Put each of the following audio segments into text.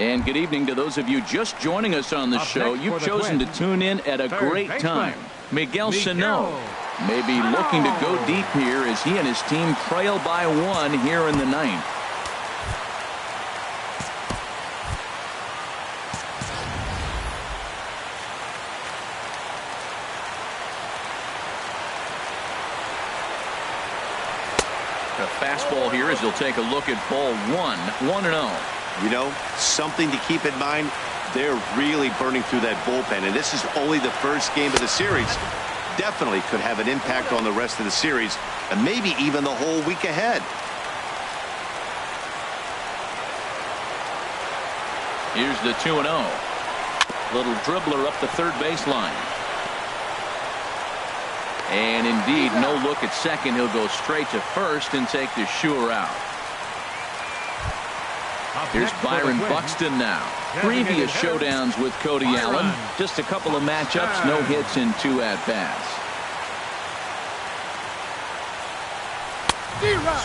And good evening to those of you just joining us on the show. You've chosen to tune in at a great time. Miguel Sano may be looking to go deep here as he and his team trail by 1 here in the 9th. The fastball here as he'll take a look at ball 1, 1-0. You know, something to keep in mind, they're really burning through that bullpen, and this is only the first game of the series. Definitely could have an impact on the rest of the series, and maybe even the whole week ahead. Here's the 2-0. Little dribbler up the third baseline. And indeed, no look at second. He'll go straight to first and take the sure out. Here's Byron Buxton now. Previous showdowns with Cody Allen. Just a couple of matchups, no hits in 2 at-bats.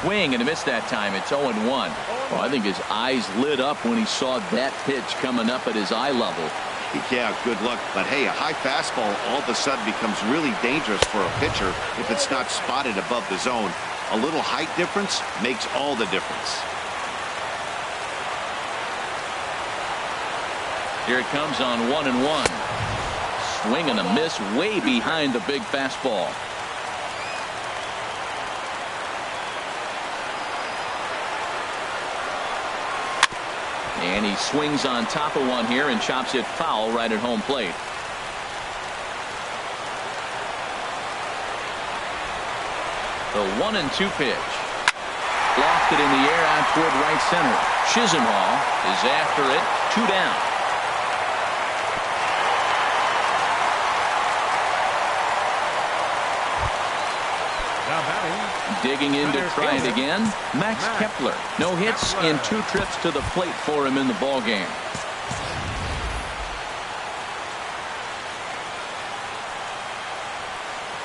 Swing and a miss that time. It's 0-1. Oh, I think his eyes lit up when he saw that pitch coming up at his eye level. Yeah, good luck. But hey, a high fastball all of a sudden becomes really dangerous for a pitcher if it's not spotted above the zone. A little height difference makes all the difference. Here it comes on 1-1. Swing and a miss way behind the big fastball. And he swings on top of one here and chops it foul right at home plate. The 1-2 pitch. Lofted in the air out toward right center. Chisenhall is after it. 2 down. Digging in to try it again, Max Kepler. No hits in 2 trips to the plate for him in the ballgame.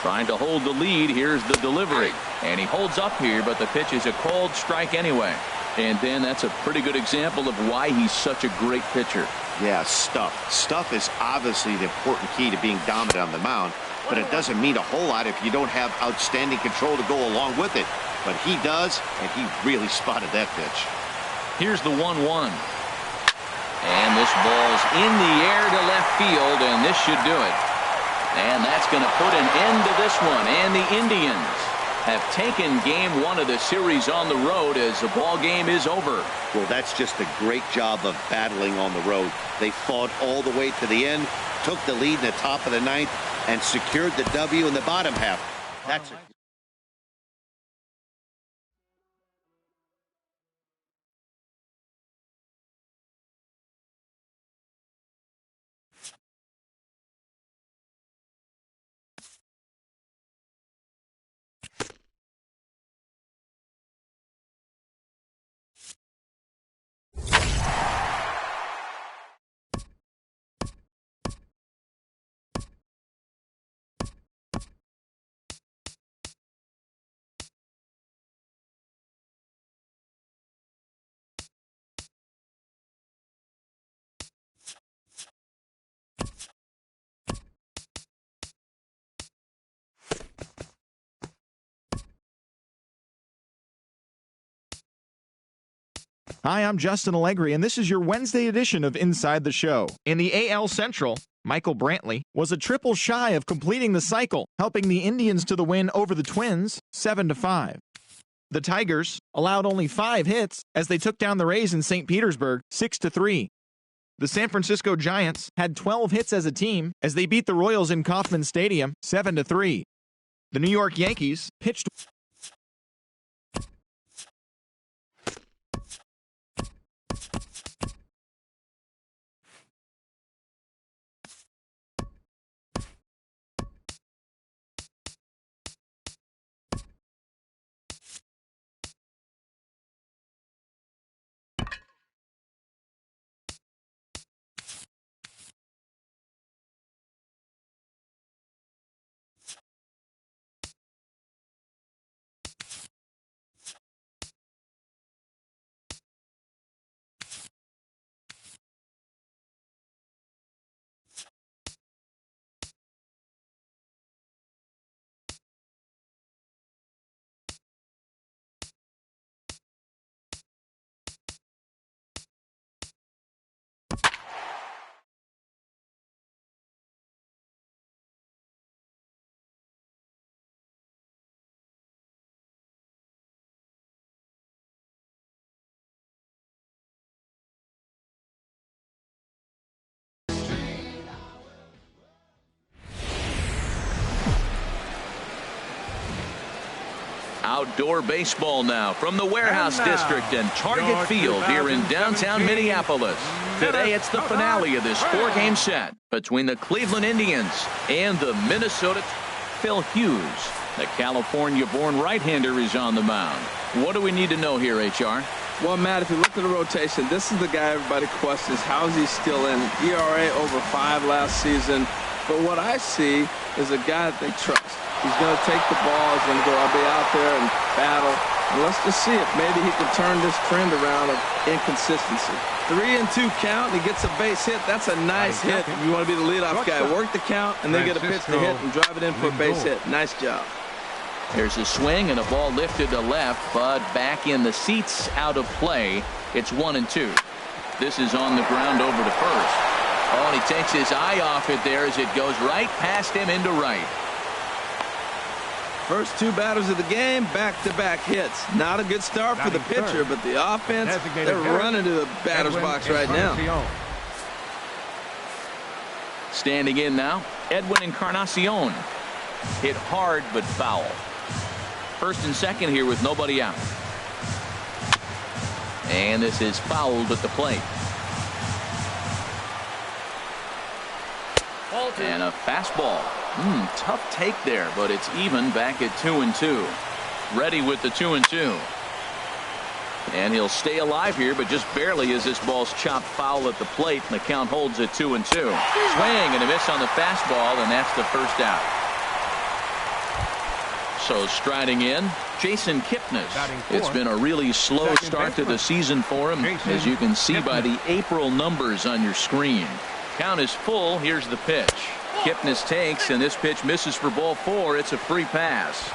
Trying to hold the lead. Here's the delivery. And he holds up here, but the pitch is a called strike anyway. And Dan, that's a pretty good example of why he's such a great pitcher. Yeah, stuff. Stuff is obviously the important key to being dominant on the mound. But it doesn't mean a whole lot if you don't have outstanding control to go along with it. But he does, and he really spotted that pitch. Here's the 1-1. And this ball's in the air to left field, and this should do it. And that's going to put an end to this one. And the Indians have taken game 1 of the series on the road as the ball game is over. Well, that's just a great job of battling on the road. They fought all the way to the end, took the lead in the top of the 9th, and secured the W in the bottom half. That's it. Hi, I'm Justin Allegri, and this is your Wednesday edition of Inside the Show. In the AL Central, Michael Brantley was a triple shy of completing the cycle, helping the Indians to the win over the Twins 7-5. The Tigers allowed only 5 hits as they took down the Rays in St. Petersburg 6-3. The San Francisco Giants had 12 hits as a team as they beat the Royals in Kauffman Stadium 7-3. The New York Yankees pitched Outdoor baseball now from the Warehouse District and Target Field here in downtown Minneapolis. Today it's the finale of this 4-game set between the Cleveland Indians and the Minnesota. Phil Hughes, the California-born right-hander, is on the mound. What do we need to know here, HR? Well, Matt, if you look at the rotation, this is the guy everybody questions. How is he still in? ERA over 5 last season. But what I see is a guy that they trust. He's going to take the ball. He's going to go be out there and battle. And let's just see if maybe he can turn this trend around of inconsistency. 3-2 count, and he gets a base hit. That's a nice hit. You want to be the leadoff guy. Work the count, and then get a pitch to hit and drive it in for a base hit. Nice job. There's a swing and a ball lifted to left, but back in the seats, out of play. It's 1-2. This is on the ground over to first. Oh, and he takes his eye off it there as it goes right past him into right. First 2 batters of the game, back-to-back hits. Not a good start for the pitcher, but the offense, they're running to the batter's box right now. Standing in now, Edwin Encarnacion. Hit hard but foul. First and second here with nobody out. And this is fouled at the plate. And a fastball. Tough take there, but it's even back at 2-2. Ready with the 2-2. And he'll stay alive here, but just barely as this ball's chopped foul at the plate, and the count holds at 2-2. Swing and a miss on the fastball, and that's the first out. So striding in, Jason Kipnis. It's been a really slow start to the season for him, as you can see by the April numbers on your screen. Count is full. Here's the pitch. Kipnis takes, and this pitch misses for ball 4. It's a free pass.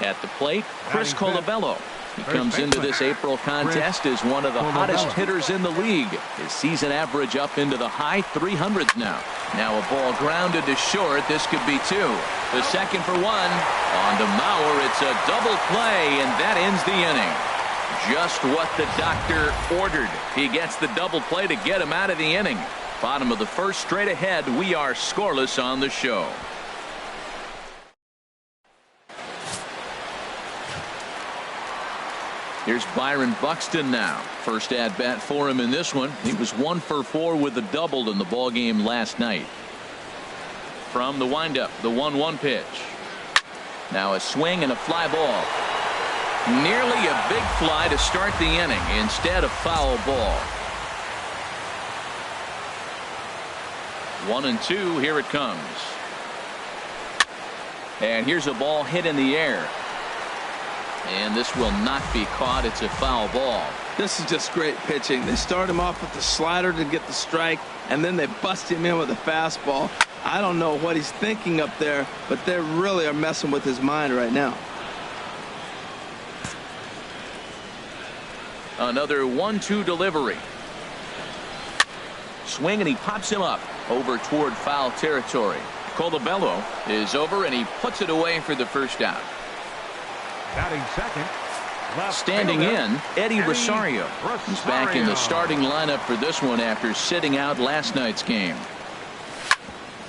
At the plate, Chris Colabello. He comes into this April contest as one of the hottest hitters in the league. His season average up into the high 300s now. Now a ball grounded to short. This could be 2. The second for 1. On to Mauer. It's a double play, and that ends the inning. Just what the doctor ordered. He gets the double play to get him out of the inning. Bottom of the first, straight ahead. We are scoreless on the show. Here's Byron Buxton now. First at bat for him in this one. He was 1 for 4 with a double in the ball game last night. From the windup, the 1-1 pitch. Now a swing and a fly ball. Nearly a big fly to start the inning. Instead, a foul ball. 1-2. Here it comes. And here's a ball hit in the air. And this will not be caught. It's a foul ball. This is just great pitching. They start him off with the slider to get the strike, and then they bust him in with a fastball. I don't know what he's thinking up there, but they really are messing with his mind right now. Another 1-2 delivery. Swing, and he pops him up over toward foul territory. Colabello is over, and he puts it away for the first out. Batting second. Standing in, Eddie Rosario. He's back in the starting lineup for this one after sitting out last night's game.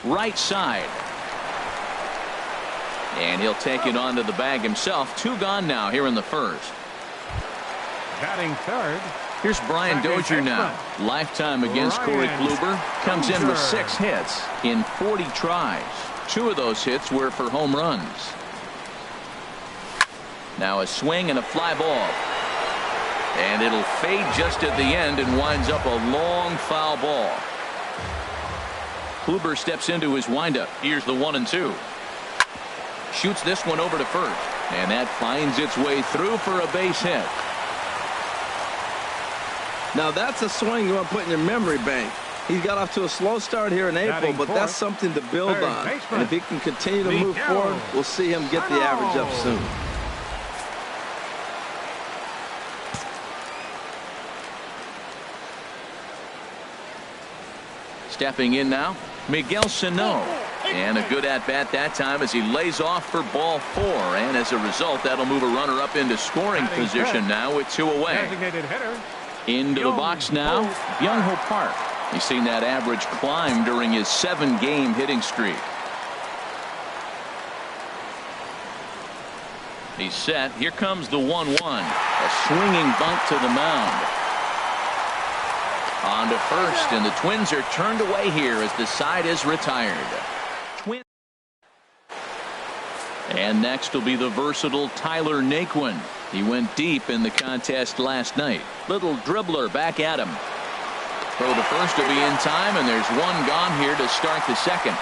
Right side. And he'll take it onto the bag himself. 2 gone now here in the first. Batting third. Here's Brian Dozier now. Lifetime against Corey Kluber. Comes in with 6 hits in 40 tries. 2 of those hits were for home runs. Now a swing and a fly ball. And it'll fade just at the end and winds up a long foul ball. Kluber steps into his windup. Here's the 1-2. Shoots this one over to first. And that finds its way through for a base hit. Now that's a swing you want to put in your memory bank. He's got off to a slow start here in April, but that's something to build on. And if he can continue to move forward, we'll see him get the average up soon. Stepping in now, Miguel Sano. And a good at-bat that time as he lays off for ball 4. And as a result, that'll move a runner up into scoring position now with 2 away. Into the box now, Byung-Ho Park. He's seen that average climb during his 7-game hitting streak. He's set. Here comes the 1-1. A swinging bunt to the mound. On to first, and the Twins are turned away here as the side is retired. And next will be the versatile Tyler Naquin. He went deep in the contest last night. Little dribbler back at him. Throw to first will be in time, and there's one gone here to start the second.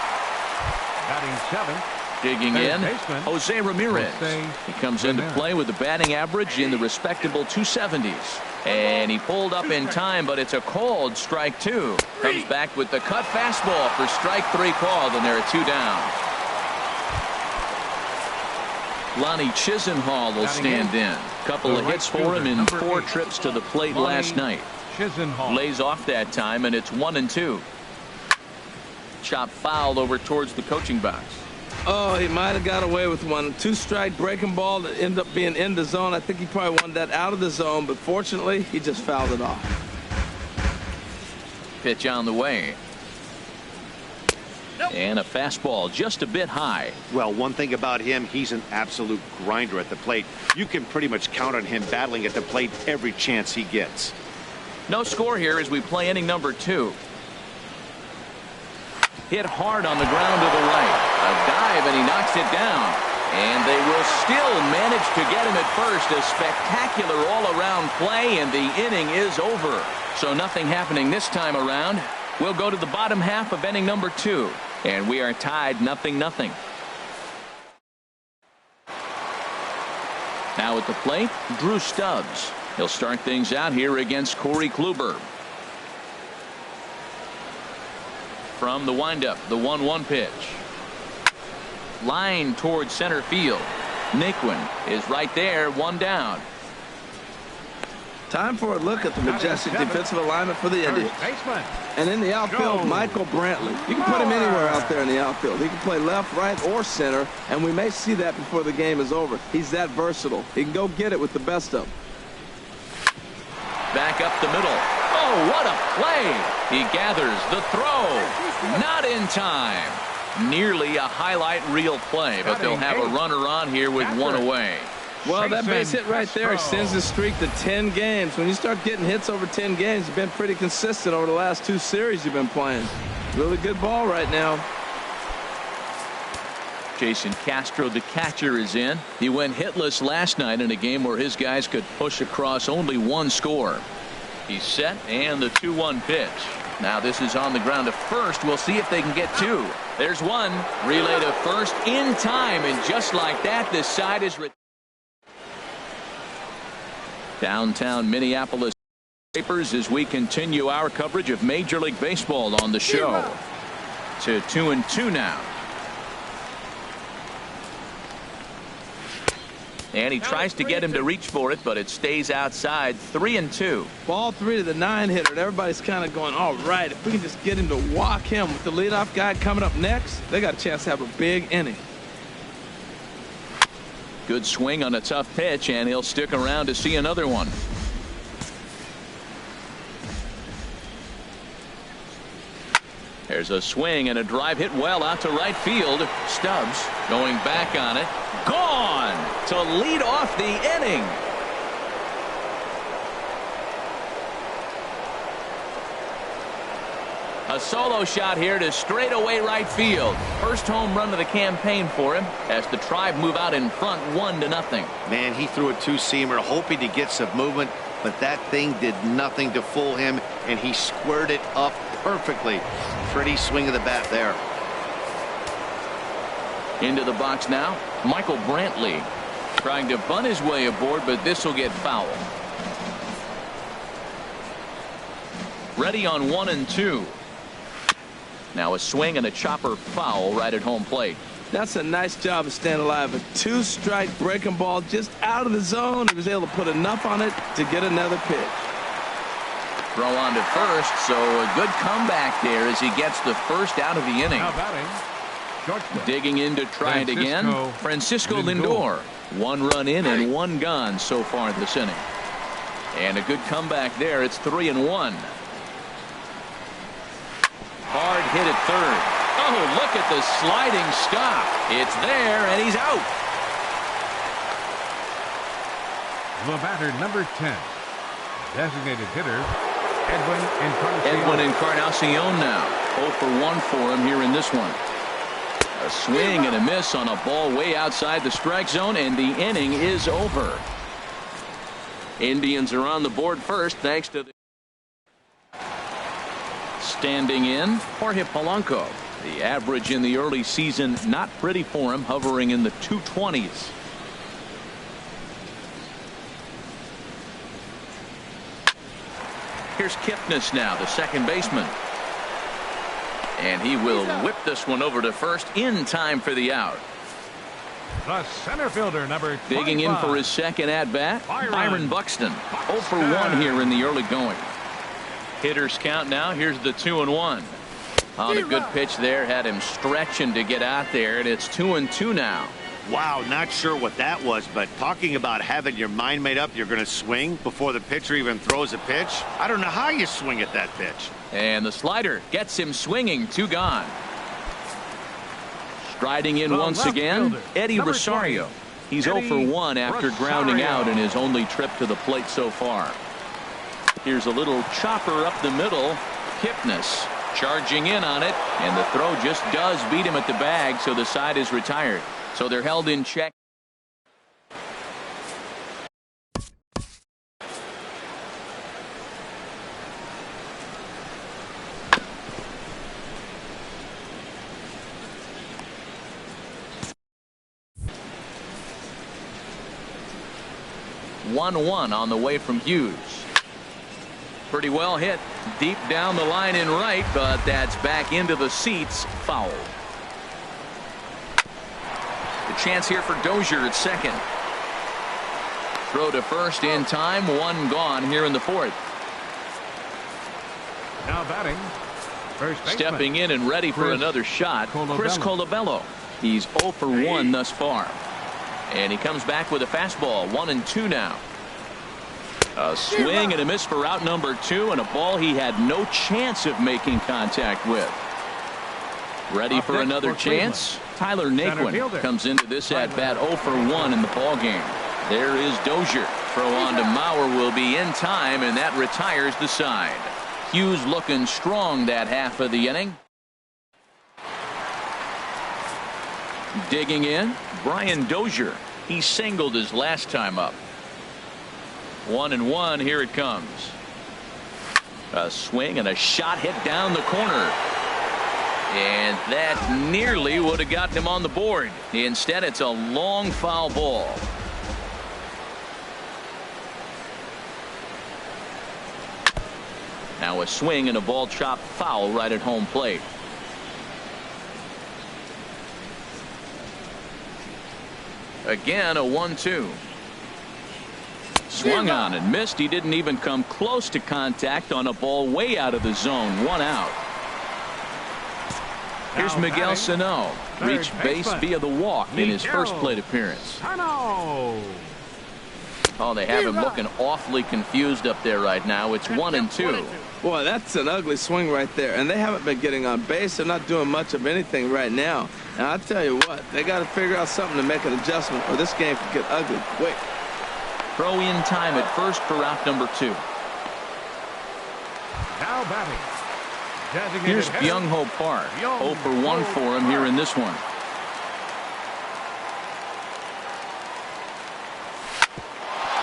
Batting seventh. Digging in, Jose Ramirez. He comes into play with a batting average in the respectable 270s. And he pulled up in time, but it's a called strike two. Comes back with the cut fastball for strike three called, and there are two down. Lonnie Chisenhall will stand in. Couple of hits for him in 4 trips to the plate last night. Lays off that time, and it's 1-2. Chop foul over towards the coaching box. Oh, he might have got away with one. 2-strike breaking ball that ended up being in the zone. I think he probably wanted that out of the zone, but fortunately, he just fouled it off. Pitch on the way. And a fastball just a bit high. Well, one thing about him, he's an absolute grinder at the plate. You can pretty much count on him battling at the plate every chance he gets. No score here as we play inning number 2. Hit hard on the ground to the right. A dive, and he knocks it down. And they will still manage to get him at first. A spectacular all-around play, and the inning is over. So nothing happening this time around. We'll go to the bottom half of inning number 2. And we are tied 0-0. Now at the plate, Drew Stubbs. He'll start things out here against Corey Kluber. From the windup, the 1-1 pitch. Line towards center field. Naquin is right there, one down. Time for a look at the majestic defensive alignment for the Indians. And in the outfield, Michael Brantley. You can put him anywhere out there in the outfield. He can play left, right, or center, and we may see that before the game is over. He's that versatile. He can go get it with the best of them. Back up the middle. Oh, what a play! He gathers the throw. Not in time. Nearly a highlight reel play, but they'll have a runner on here with one away. Well, that base hit right there extends the streak to 10 games. When you start getting hits over 10 games, you've been pretty consistent over the last 2 series you've been playing. Really good ball right now. Jason Castro, the catcher, is in. He went hitless last night in a game where his guys could push across only 1 score. He's set, and the 2-1 pitch. Now this is on the ground to first. We'll see if they can get 2. There's one. Relay to first in time, and just like that, this side is downtown Minneapolis papers as we continue our coverage of Major League Baseball on the show. To 2-2 now. And he tries to get him to reach for it, but it stays outside. 3-2. Ball 3 to the 9-hitter. And everybody's kind of going, all right, if we can just get him to walk him with the leadoff guy coming up next, they got a chance to have a big inning. Good swing on a tough pitch, and he'll stick around to see another one. There's a swing and a drive hit well out to right field. Stubbs going back on it. Gone to lead off the inning. A solo shot here to straightaway right field. First home run of the campaign for him as the Tribe move out in front 1-0. Man, he threw a 2-seamer hoping to get some movement, but that thing did nothing to fool him, and he squared it up perfectly. Pretty swing of the bat there. Into the box now, Michael Brantley trying to bunt his way aboard, but this will get foul. Ready on 1-2. Now a swing and a chopper foul right at home plate. That's a nice job of staying alive. A 2-strike breaking ball just out of the zone. He was able to put enough on it to get another pitch. Throw on to first, so a good comeback there as he gets the first out of the inning. Digging in to try it again, Francisco Lindor. 1 run in and 1 gone so far this inning. And a good comeback there. It's 3-1. Hard hit at third. Oh, look at the sliding stop. It's there, and he's out. The batter, number 10. Designated hitter, Edwin Encarnacion now. 0 for 1 for him here in this one. A swing and a miss on a ball way outside the strike zone, and the inning is over. Indians are on the board first thanks to the standing in Jorge Polanco. The average in the early season not pretty for him, hovering in the 220s. Here's Kipnis now, the second baseman. And he will whip this one over to first in time for the out. The center fielder, number 25. Digging in for his second at-bat, Byron Buxton. 0 for 1 here in the early going. Hitters count now. Here's the 2-1. On a good pitch there. Had him stretching to get out there, and it's 2-2 now. Wow, not sure what that was, but talking about having your mind made up you're going to swing before the pitcher even throws a pitch. I don't know how you swing at that pitch. And the slider gets him swinging. 2 gone. Striding in once again, Eddie Rosario. He's 0 for 1 after grounding out in his only trip to the plate so far. Here's a little chopper up the middle. Kipnis charging in on it, and the throw just does beat him at the bag, so the side is retired. So they're held in check. One on the way from Hughes. Pretty well hit deep down the line in right, but that's back into the seats. Foul. The chance here for Dozier at second. Throw to first in time. 1 gone here in the 4th. Now batting, first baseman. Stepping in and ready for another shot, Chris Colabello. He's 0 for 1 thus far. And he comes back with a fastball. 1-2 now. A swing and a miss for out number 2, and a ball he had no chance of making contact with. Ready for another chance. Tyler Naquin comes into this at bat 0 for 1 in the ball game. There is Dozier. Throw on to Mauer will be in time, and that retires the side. Hughes looking strong that half of the inning. Digging in, Brian Dozier. He singled his last time up. 1-1. Here it comes. A swing and a shot hit down the corner. And that nearly would have gotten him on the board. Instead, it's a long foul ball. Now a swing and a ball chopped foul right at home plate. Again, a 1-2. Swung on and missed. He didn't even come close to contact on a ball way out of the zone. 1 out. Here's Miguel Sano. Reached base via the walk in his first plate appearance. Oh, they have him looking awfully confused up there right now. It's 1-2. Boy, that's an ugly swing right there. And they haven't been getting on base. They're not doing much of anything right now. And I'll tell you what, they got to figure out something to make an adjustment, or this game could get ugly quick. Throw in time at first for out number 2. Now batting. Here's Byung-Ho Park. 0 for 1 for him here in this one.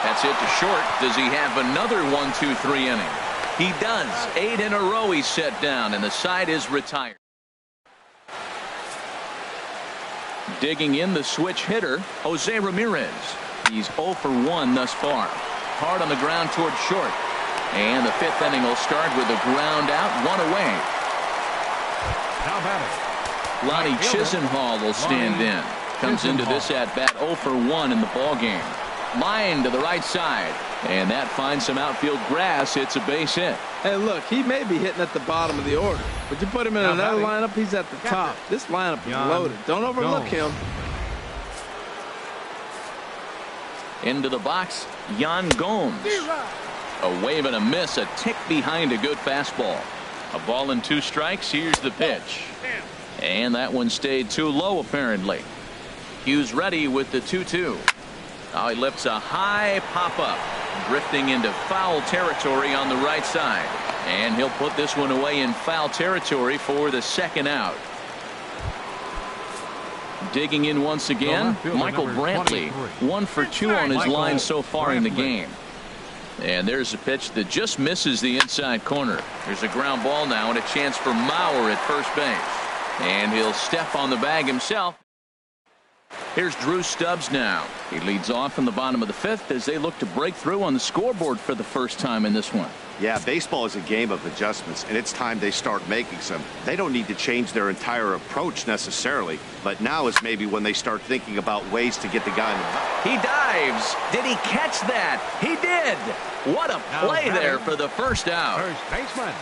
That's it to short. Does he have another 1-2-3 inning? He does. 8 in a row he's set down, and the side is retired. Digging in, the switch hitter, Jose Ramirez. He's 0 for 1 thus far. Hard on the ground toward short. And the 5th inning will start with a ground out, 1 away. Now batting. Lonnie Chisenhall will stand in. Comes into this at bat 0 for 1 in the ball game. Line to the right side, and that finds some outfield grass. It's a base hit. Hey, look, he may be hitting at the bottom of the order, but you put him in another lineup, he's at the top. This lineup is loaded. Don't overlook him. Into the box, Yan Gomes. A wave and a miss, a tick behind a good fastball. A ball and 2 strikes. Here's the pitch. And that one stayed too low, apparently. Hughes ready with the 2-2. Now he lifts a high pop-up, drifting into foul territory on the right side. And he'll put this one away in foul territory for the second out. Digging in once again, Michael Brantley, 1 for 2 on his line so far in the game. And there's a pitch that just misses the inside corner. There's a ground ball now and a chance for Mauer at first base. And he'll step on the bag himself. Here's Drew Stubbs now. He leads off in the bottom of the 5th as they look to break through on the scoreboard for the first time in this one. Yeah, baseball is a game of adjustments, and it's time they start making some. They don't need to change their entire approach necessarily, but now is maybe when they start thinking about ways to get the guy in the... He dives. Did he catch that? He did. What a play there for the first out. First baseman,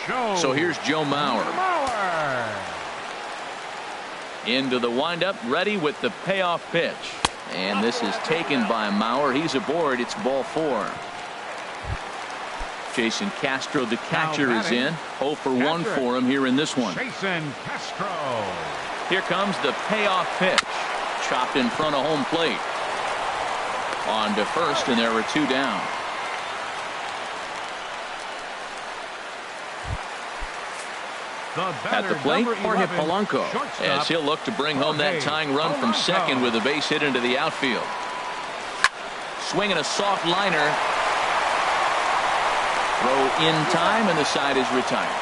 Joe. So here's Joe Mauer. Into the windup, ready with the payoff pitch. And this is taken by Mauer. He's aboard. It's ball 4. Jason Castro, the catcher, is in. 0 for 1 for him here in this one. Jason Castro. Here comes the payoff pitch. Chopped in front of home plate. On to first, and there are 2 down. At the plate, Jorge Polanco, as he'll look to bring home that tying run from second with a base hit into the outfield. Swinging a soft liner. Throw in time, and the side is retired.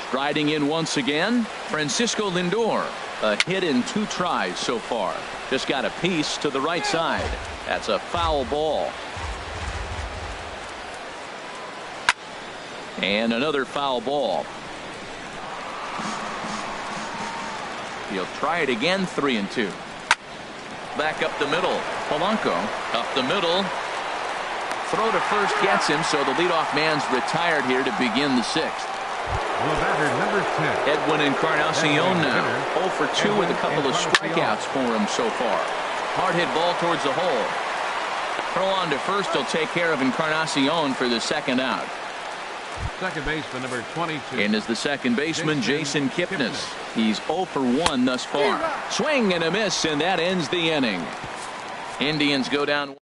Striding in once again, Francisco Lindor. A hit in 2 tries so far. Just got a piece to the right side. That's a foul ball. And another foul ball. He'll try it again, 3-2. Back up the middle. Polanco up the middle. Throw to first gets him, so the leadoff man's retired here to begin the 6th. The batter, number 10. Edwin Encarnacion now. 0 for 2 with a couple of strikeouts for him so far. Hard hit ball towards the hole. Throw on to first. He'll take care of Encarnacion for the second out. Second baseman, number 22. And is the second baseman, Jason Kipnis. He's 0 for 1 thus far. Swing and a miss, and that ends the inning. Indians go down.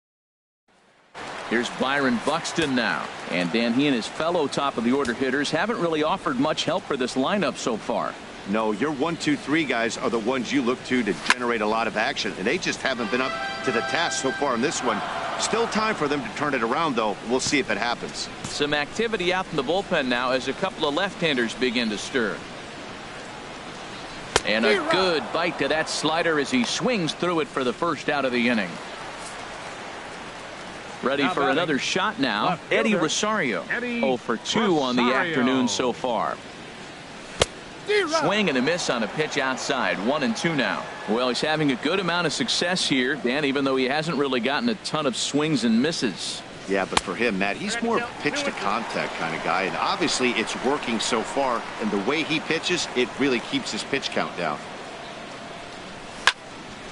Here's Byron Buxton now. And Dan, he and his fellow top of the order hitters haven't really offered much help for this lineup so far. No, your 1, 2, 3 guys are the ones you look to generate a lot of action, and they just haven't been up to the task so far in this one. Still time for them to turn it around, though. We'll see if it happens. Some activity out in the bullpen now as a couple of left-handers begin to stir. And a good bite to that slider as he swings through it for the first out of the inning. Ready for another shot now. Eddie Rosario. 0 for 2 on the afternoon so far. Swing and a miss on a pitch outside. 1-2 now. Well, he's having a good amount of success here, Dan, even though he hasn't really gotten a ton of swings and misses. Yeah, but for him, Matt, he's more pitch to contact kind of guy, and obviously it's working so far, and the way he pitches, it really keeps his pitch count down.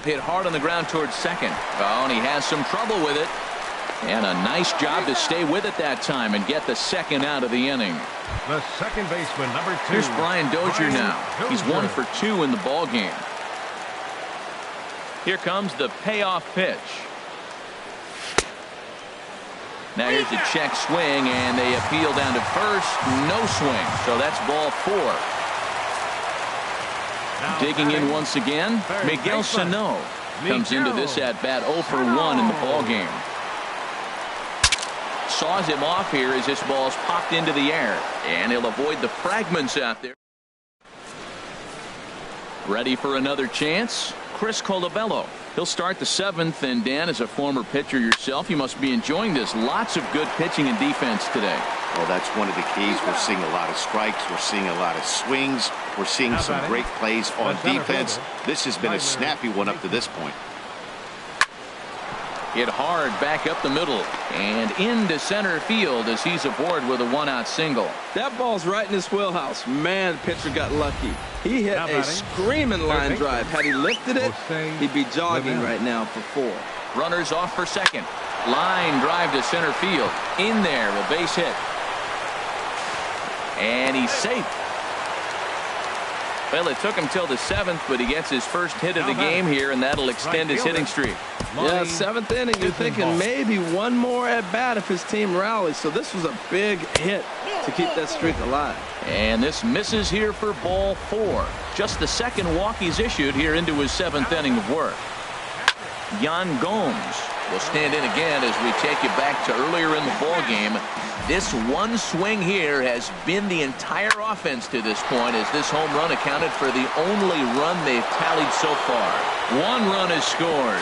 Hit hard on the ground towards second. Oh, and he has some trouble with it. And a nice job to stay with it that time and get the second out of the inning. The second baseman, number 2. Here's Brian Dozier now. He's 1 for 2 in the ball game. Here comes the payoff pitch. Now here's a check swing, and they appeal down to first. No swing, so that's ball 4. Digging in once again, Miguel Sano comes into this at bat 0 for 1 in the ball game. Saws him off here as this ball's popped into the air, and he'll avoid the fragments out there. Ready for another chance? Chris Colabello. He'll start the 7th, and Dan, as a former pitcher yourself, you must be enjoying this. Lots of good pitching and defense today. Well, that's one of the keys. We're seeing a lot of strikes. We're seeing a lot of swings. We're seeing some great plays on defense. This has been a snappy one up to this point. Hit hard back up the middle and into center field as he's aboard with a 1-out single. That ball's right in his wheelhouse. Man, the pitcher got lucky. He hit a screaming line drive. Had he lifted it, he'd be jogging right now for 4. Runners off for second. Line drive to center field. In there, a base hit. And he's safe. Well, it took him till the 7th, but he gets his first hit of the game here, and that'll extend his hitting streak. Yeah, 7th inning, you're thinking maybe one more at bat if his team rallies. So this was a big hit to keep that streak alive. And this misses here for ball 4. Just the second walk he's issued here into his 7th inning of work. Yan Gomes will stand in again as we take you back to earlier in the ball game. This one swing here has been the entire offense to this point, as this home run accounted for the only run they've tallied so far. One run is scored,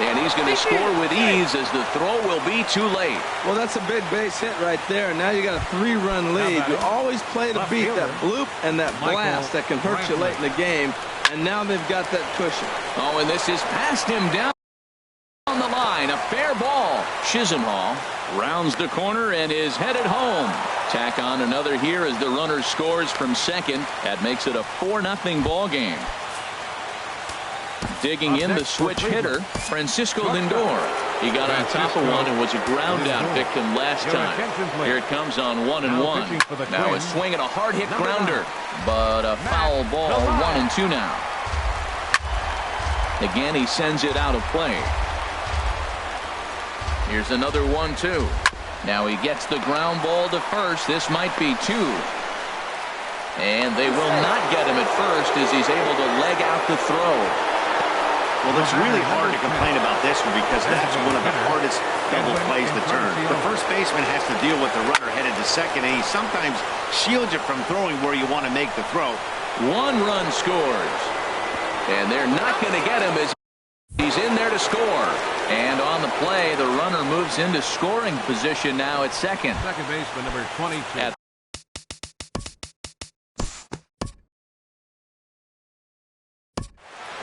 and he's going to score with ease as the throw will be too late. Well, that's a big base hit right there. Now you got a 3-run lead. You always play to beat that bloop and that blast that can hurt you late in the game, and now they've got that cushion. Oh, and this is past him down on the line. A fair ball. Chisenhall rounds the corner and is headed home. Tack on another here as the runner scores from second. That makes it a 4-0 ball game. Digging in the switch hitter, Francisco Lindor. He got on top of one and was a ground out victim last time. Here it comes on 1-1. Now a swing and a hard hit grounder, but a foul ball. 1-2 now. Again, he sends it out of play. Here's another 1-2. Now he gets the ground ball to first. This might be 2. And they will not get him at first as he's able to leg out the throw. Well, it's really hard to complain about this one because that's one of the hardest double plays to turn. The first baseman has to deal with the runner headed to second, and he sometimes shields you from throwing where you want to make the throw. 1 run scores. And they're not going to get him as he's in there to score. And on the play, the runner moves into scoring position now at second. Second baseman number 22.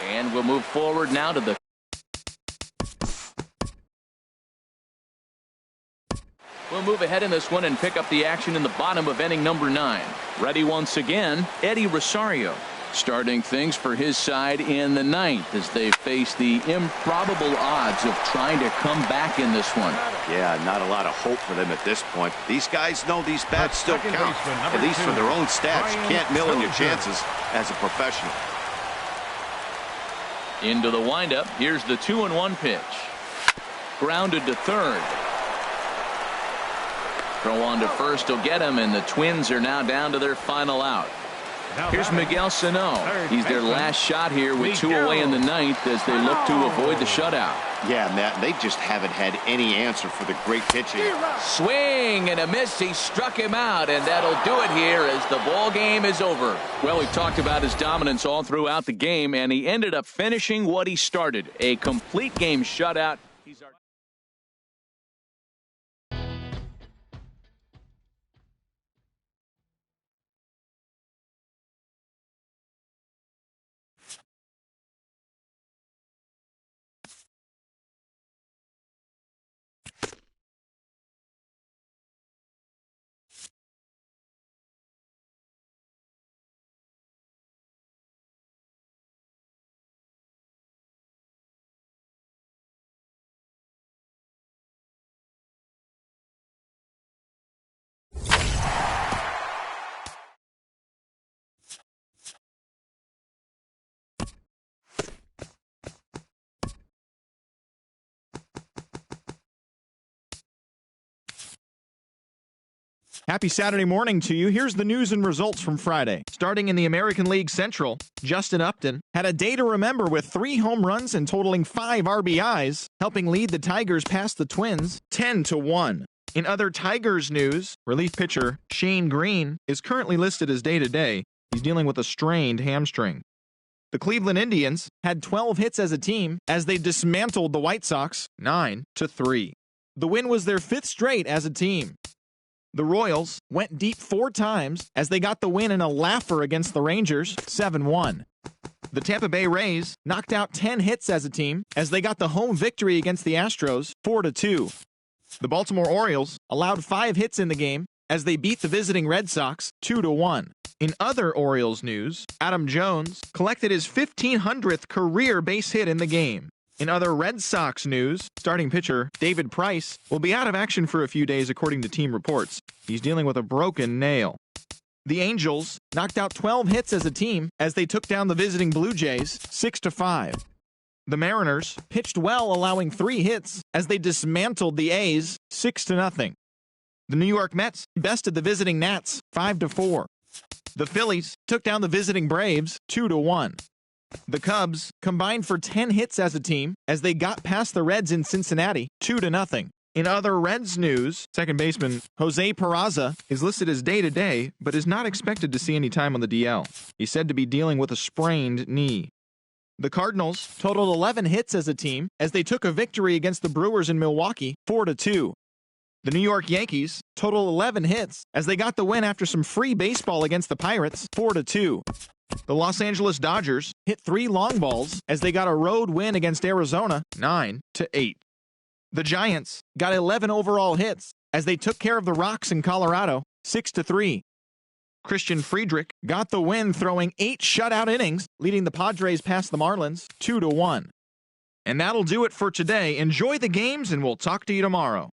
And we'll move forward now to the We'll move ahead in this one and pick up the action in the bottom of inning number 9. Ready once again, Eddie Rosario. Starting things for his side in the 9th as they face the improbable odds of trying to come back in this one. Yeah, not a lot of hope for them at this point. These guys know these bats still count, at least for their own stats. You can't mill in your chances as a professional. Into the windup. Here's the 2-1 pitch. Grounded to third. Throw on to first will get him, and the Twins are now down to their final out. Here's Miguel Sano. He's their last shot here with 2 away in the 9th as they look to avoid the shutout. Yeah, Matt, they just haven't had any answer for the great pitching. Swing and a miss. He struck him out, and that'll do it here as the ball game is over. Well, we've talked about his dominance all throughout the game, and he ended up finishing what he started. A complete game shutout. He's our Happy Saturday morning to you. Here's the news and results from Friday. Starting in the American League Central, Justin Upton had a day to remember with 3 home runs and totaling 5 RBIs, helping lead the Tigers past the Twins 10-1. In other Tigers news, relief pitcher Shane Green is currently listed as day-to-day. He's dealing with a strained hamstring. The Cleveland Indians had 12 hits as a team as they dismantled the White Sox 9-3. The win was their 5th straight as a team. The Royals went deep 4 times as they got the win in a laugher against the Rangers 7-1. The Tampa Bay Rays knocked out 10 hits as a team as they got the home victory against the Astros 4-2. The Baltimore Orioles allowed 5 hits in the game as they beat the visiting Red Sox 2-1. In other Orioles news, Adam Jones collected his 1,500th career base hit in the game. In other Red Sox news, starting pitcher David Price will be out of action for a few days according to team reports. He's dealing with a broken nail. The Angels knocked out 12 hits as a team as they took down the visiting Blue Jays 6-5. The Mariners pitched well, allowing 3 hits as they dismantled the A's 6-0. The New York Mets bested the visiting Nats 5-4. The Phillies took down the visiting Braves 2-1. The Cubs combined for 10 hits as a team as they got past the Reds in Cincinnati 2-0. In other Reds news, second baseman Jose Peraza is listed as day-to-day, but is not expected to see any time on the DL. He's said to be dealing with a sprained knee. The Cardinals totaled 11 hits as a team as they took a victory against the Brewers in Milwaukee 4-2. The New York Yankees totaled 11 hits as they got the win after some free baseball against the Pirates 4-2. The Los Angeles Dodgers hit 3 long balls as they got a road win against Arizona 9-8. The Giants got 11 overall hits as they took care of the Rocks in Colorado 6-3. Christian Friedrich got the win, throwing 8 shutout innings, leading the Padres past the Marlins 2-1. And that'll do it for today. Enjoy the games, and we'll talk to you tomorrow.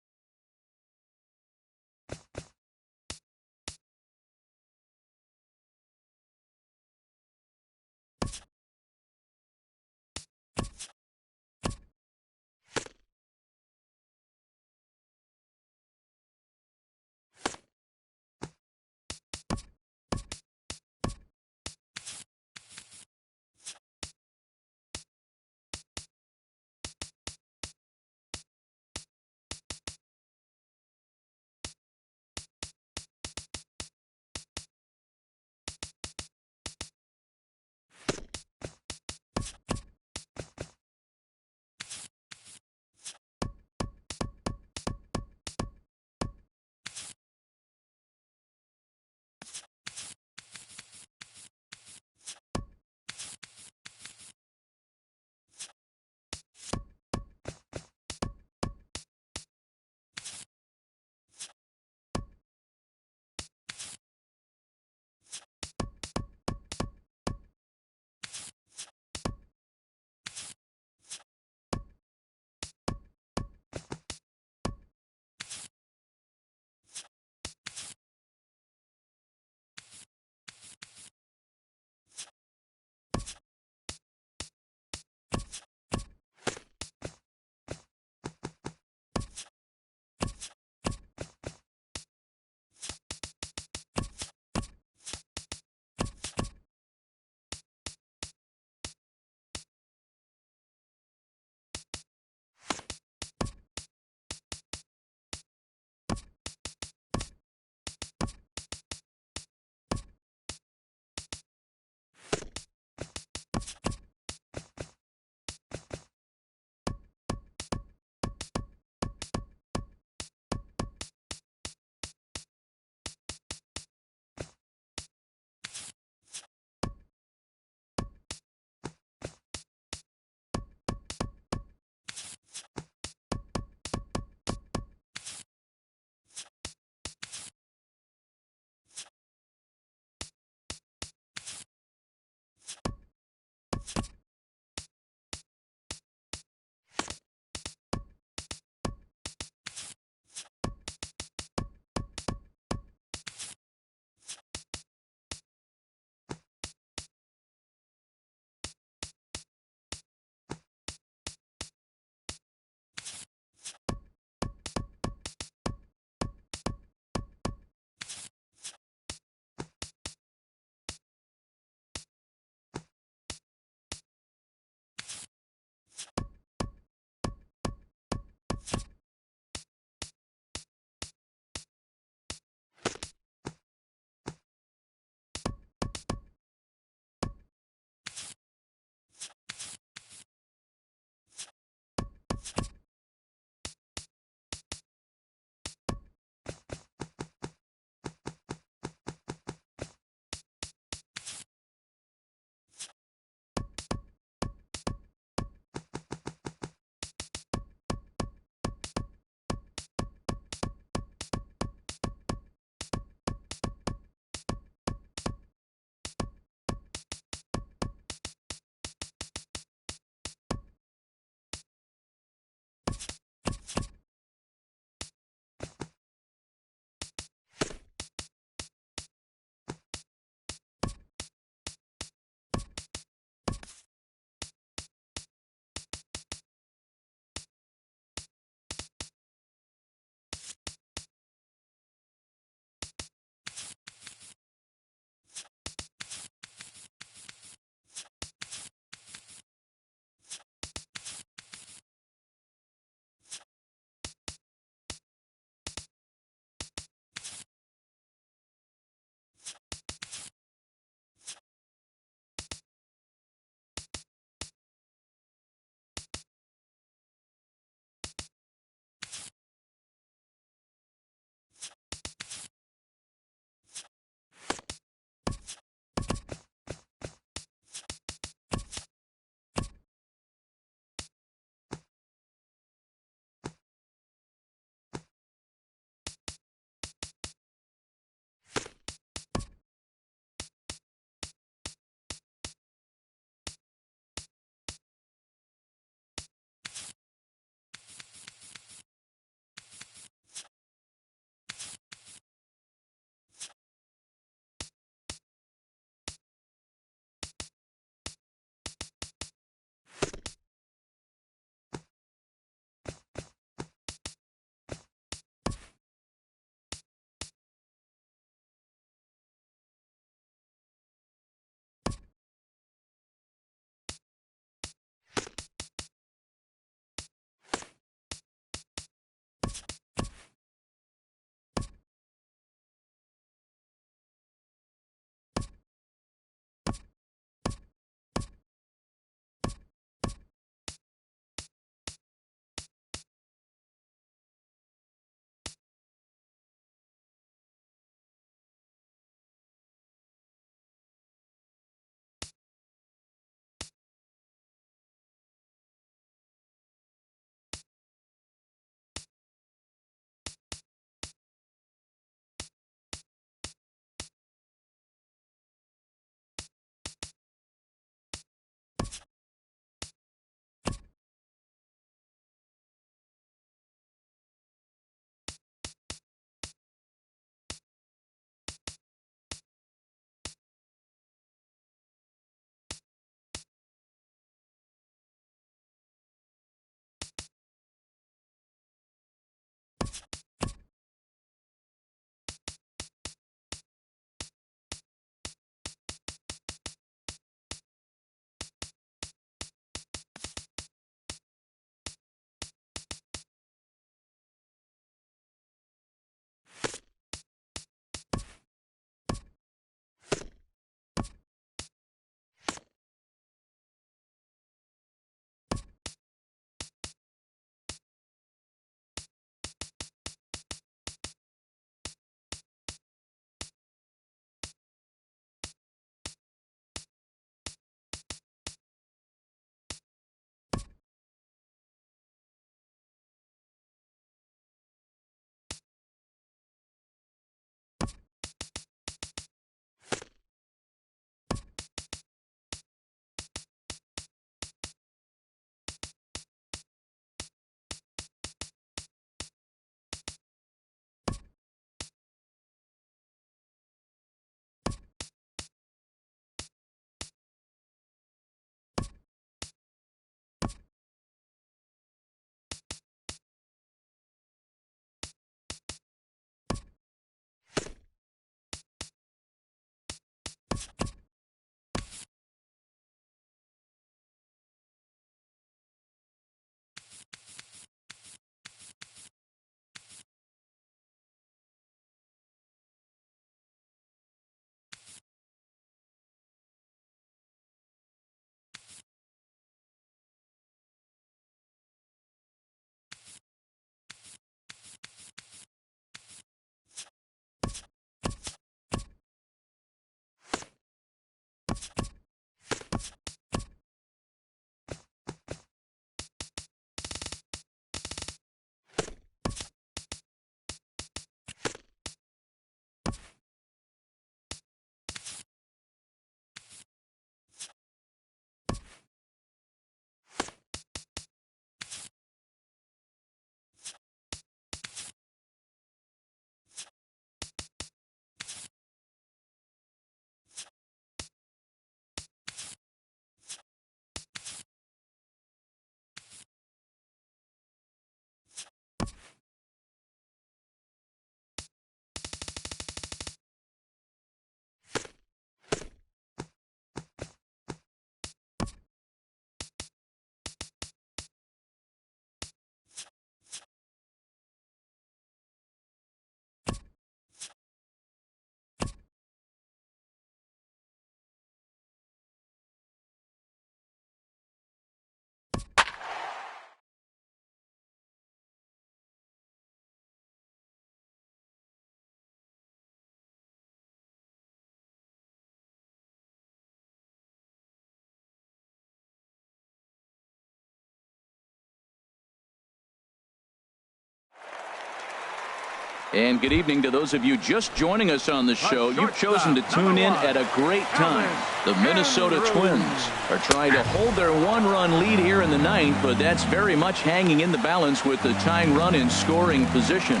And good evening to those of you just joining us on the show. You've chosen to tune in at a great time. The Minnesota Twins are trying to hold their one-run lead here in the ninth, but that's very much hanging in the balance with the tying run in scoring position.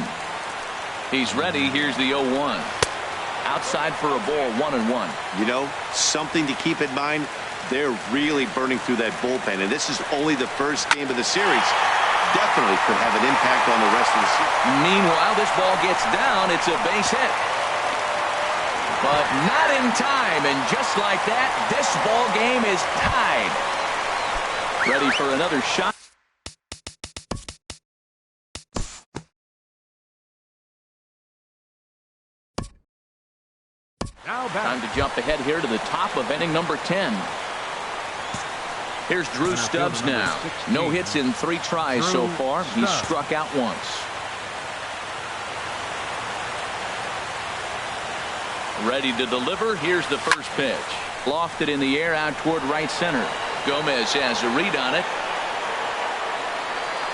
He's ready. Here's the 0-1. Outside for a ball, 1-1. You know, something to keep in mind, they're really burning through that bullpen, and this is only the first game of the series. Definitely could have an impact on the rest of the season. Meanwhile, this ball gets down. It's a base hit. But not in time, and just like that, this ball game is tied. Ready for another shot. Time to jump ahead here to the top of inning number 10. Here's Drew Stubbs now. No hits in 3 tries so far. He's struck out once. Ready to deliver. Here's the first pitch. Lofted in the air out toward right center. Gomez has a read on it.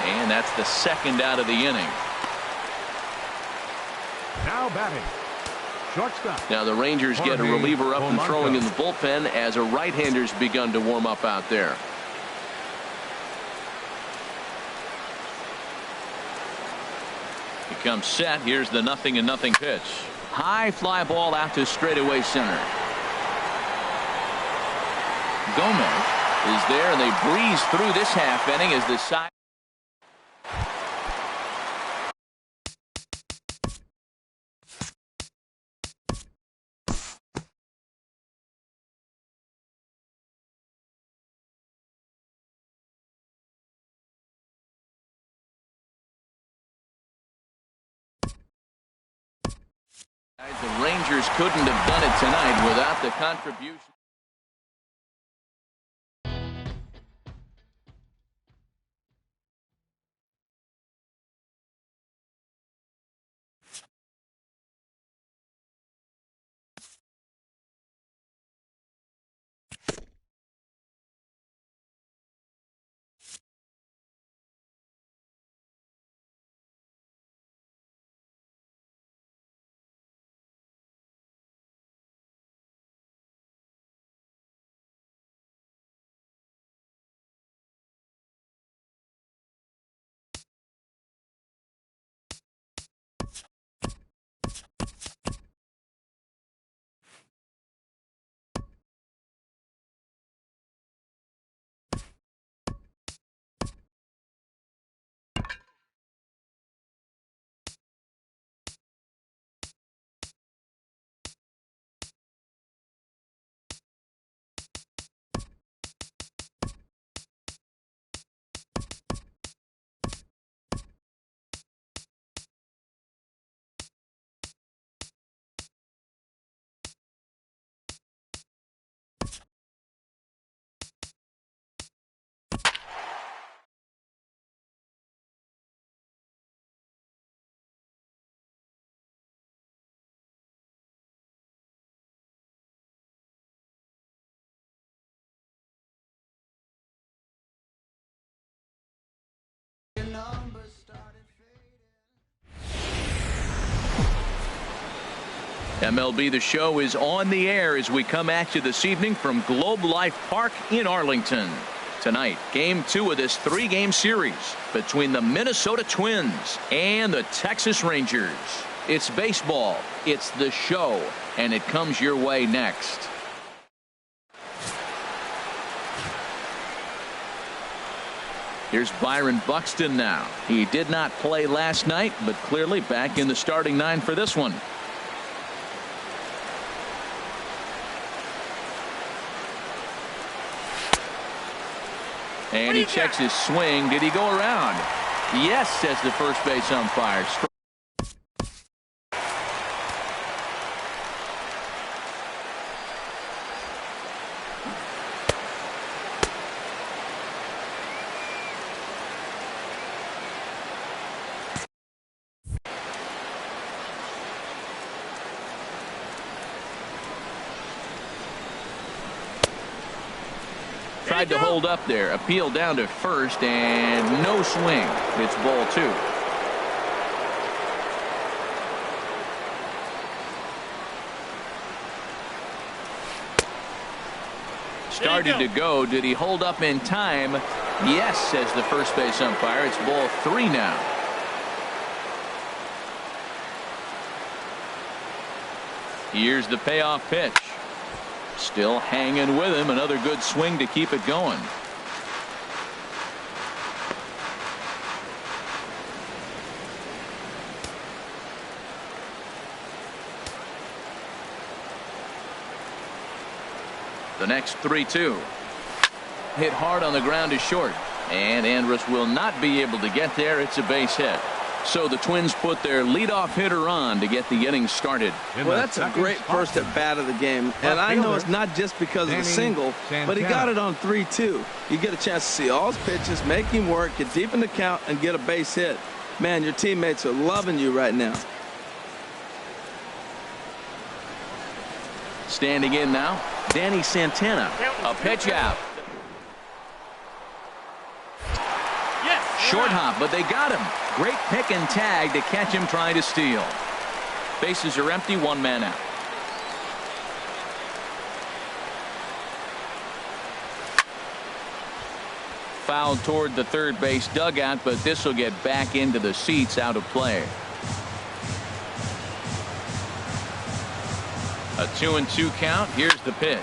And that's the second out of the inning. Now batting. Shortstop. Now the Rangers get a reliever up and throwing in the bullpen as a right-hander's begun to warm up out there. He comes set. Here's the 0-0 pitch. High fly ball out to straightaway center. Gomez is there, and they breeze through this half inning as the side. The Rangers couldn't have done it tonight without the contribution. MLB The Show is on the air as we come at you this evening from Globe Life Park in Arlington. Tonight, Game 2 of this 3-game series between the Minnesota Twins and the Texas Rangers. It's baseball, it's The Show, and it comes your way next. Here's Byron Buxton now. He did not play last night, but clearly back in the starting 9 for this one. And he checks his swing. Did he go around? Yes, says the first base umpire. Tried to hold up there. Appeal down to first and no swing. It's ball 2. Started to go. Did he hold up in time? Yes, says the first base umpire. It's ball 3 now. Here's the payoff pitch. Still hanging with him. Another good swing to keep it going. The next 3-2. Hit hard on the ground is short. And Andrus will not be able to get there. It's a base hit. So the Twins put their leadoff hitter on to get the inning started. Well, that's a great first at bat of the game. And I know it's not just because of the single, but he got it on 3-2. You get a chance to see all his pitches, make him work, get deep in the count, and get a base hit. Man, your teammates are loving you right now. Standing in now, Danny Santana. A pitch out. Short hop, but they got him. Great pick and tag to catch him trying to steal. Bases are empty, 1 man out. Fouled toward the third base dugout, but this will get back into the seats, out of play. A 2-2 count. Here's the pitch.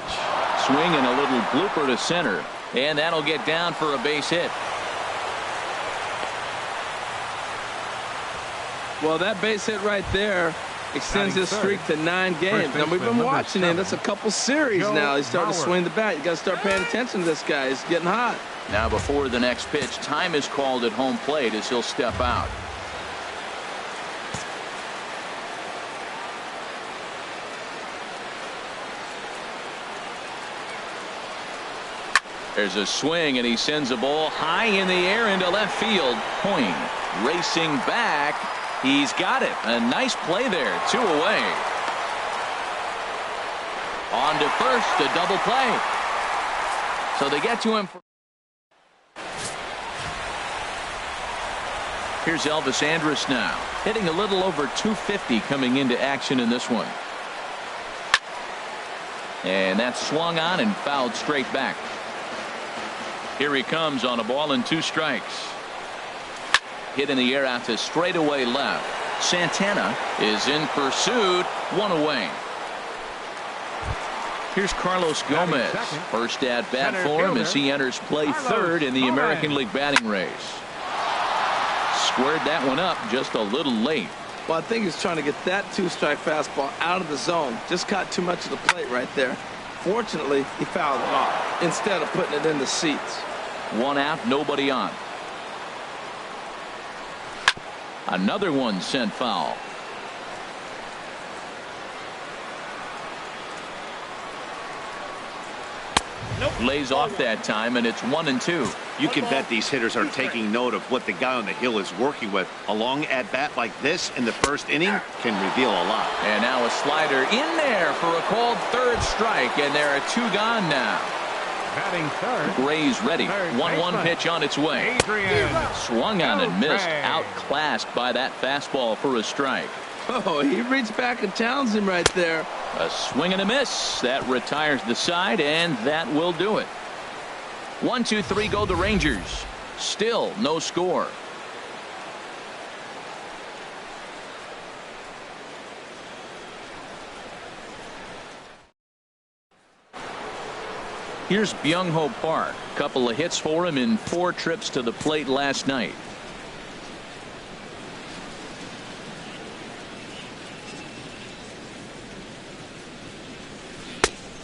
Swing and a little blooper to center. And that'll get down for a base hit. Well, that base hit right there extends his streak to 9 games. Now, we've been watching him. That's a couple series now. He's starting to swing the bat. You got to start paying attention to this guy. He's getting hot. Now, before the next pitch, time is called at home plate as he'll step out. There's a swing, and he sends a ball high in the air into left field. Point racing back. He's got it. A nice play there. 2 away. On to first, a double play. So they get to him. Here's Elvis Andrus now, hitting a little over 250 coming into action in this one. And that's swung on and fouled straight back. Here he comes on a ball and 2 strikes. Hit in the air out to straightaway left. Santana is in pursuit. 1 away. Here's Carlos Gomez. First at bat for him as he enters play third in the American League batting race. Squared that one up just a little late. Well, I think he's trying to get that 2-strike fastball out of the zone. Just caught too much of the plate right there. Fortunately, he fouled it off instead of putting it in the seats. 1 out, nobody on. Another one sent foul. Lays off that time, and it's 1-2. You can bet these hitters are taking note of what the guy on the hill is working with. A long at-bat like this in the first inning can reveal a lot. And now a slider in there for a called third strike, and there are 2 gone now. Batting third. Gray's ready. 1-1 pitch on its way. Swung on and missed. Outclassed by that fastball for a strike. Oh, he reached back and challenged him right there. A swing and a miss. That retires the side, and that will do it. 1-2-3 go the Rangers. Still no score. Here's Byung-ho Park. Couple of hits for him in 4 trips to the plate last night.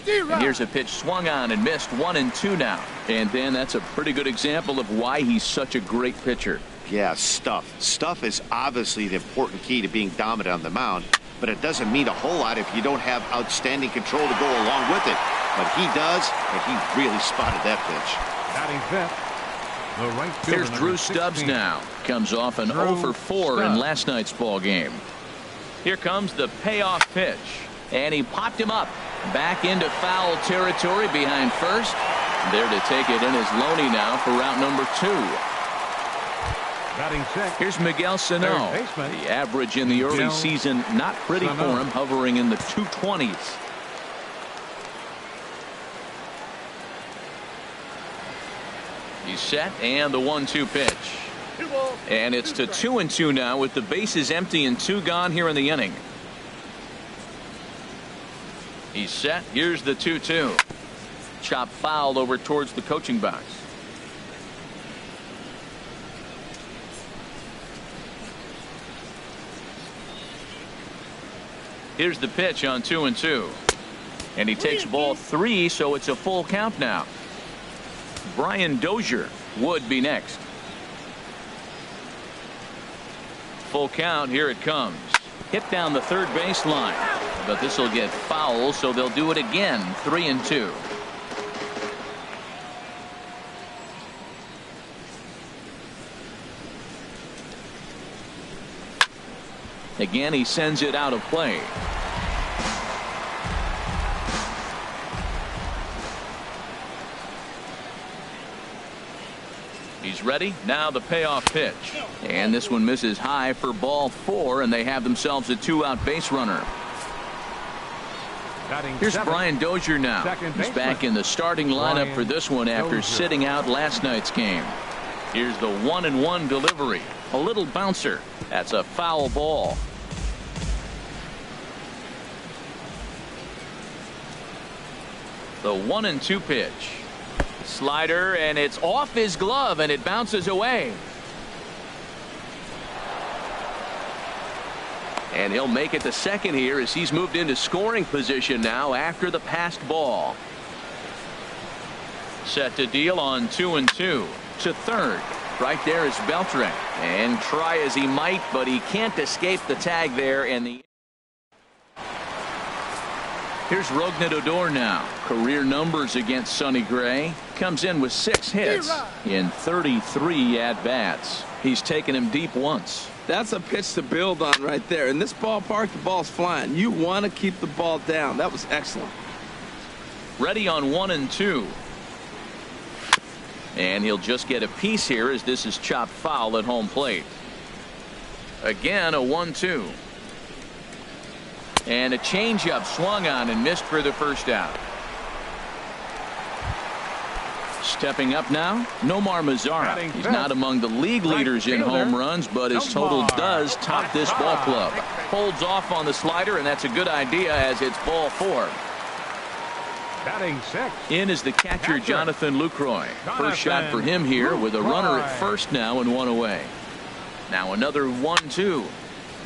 And here's a pitch swung on and missed. 1-2 now. And then that's a pretty good example of why he's such a great pitcher. Yeah, stuff. Stuff is obviously the important key to being dominant on the mound, but it doesn't mean a whole lot if you don't have outstanding control to go along with it. But he does, and he really spotted that pitch. Batting fifth, the right fielder, Here's Drew Stubbs now. Comes off an 0 for 4 in last night's ball game. Here comes the payoff pitch. And he popped him up. Back into foul territory behind first. There to take it in is Loney now for route number 2. Batting sixth. Here's Miguel Sano. The average in the early season not pretty for him, hovering in the 220s. He's set, and the 1-2 pitch. And it's to 2-2 now with the bases empty and 2 gone here in the inning. He's set. Here's the 2-2. Chop fouled over towards the coaching box. Here's the pitch on 2-2. And he takes ball 3, so it's a full count now. Brian Dozier would be next. Full count. Here it comes. Hit down the third baseline. But this will get foul, so they'll do it again. 3-2. Again, he sends it out of play. He's ready. Now the payoff pitch. And this one misses high for ball 4, and they have themselves a 2-out base runner. Here's Brian Dozier now. He's back in the starting lineup for this one after sitting out last night's game. Here's the 1-1 delivery. A little bouncer. That's a foul ball. The 1-2 pitch. Slider, and it's off his glove, and it bounces away. And he'll make it to second here as he's moved into scoring position now after the passed ball. Set to deal on 2-2. To third. Right there is Beltran. And try as he might, but he can't escape the tag there. And here's Rougned Odor now. Career numbers against Sonny Gray. Comes in with 6 hits in 33 at-bats. He's taken him deep once. That's a pitch to build on right there. In this ballpark, the ball's flying. You want to keep the ball down. That was excellent. Ready on 1-2. And he'll just get a piece here as this is chopped foul at home plate. Again, a 1-2. And a changeup swung on and missed for the first out. Stepping up now, Nomar Mazara. He's not among the league leaders in home runs, but his total does top this ball club. Holds off on the slider, and that's a good idea as it's ball 4. Batting six. In is the catcher, Jonathan Lucroy. First shot for him here with a runner at first now and 1 away. Now another 1-2.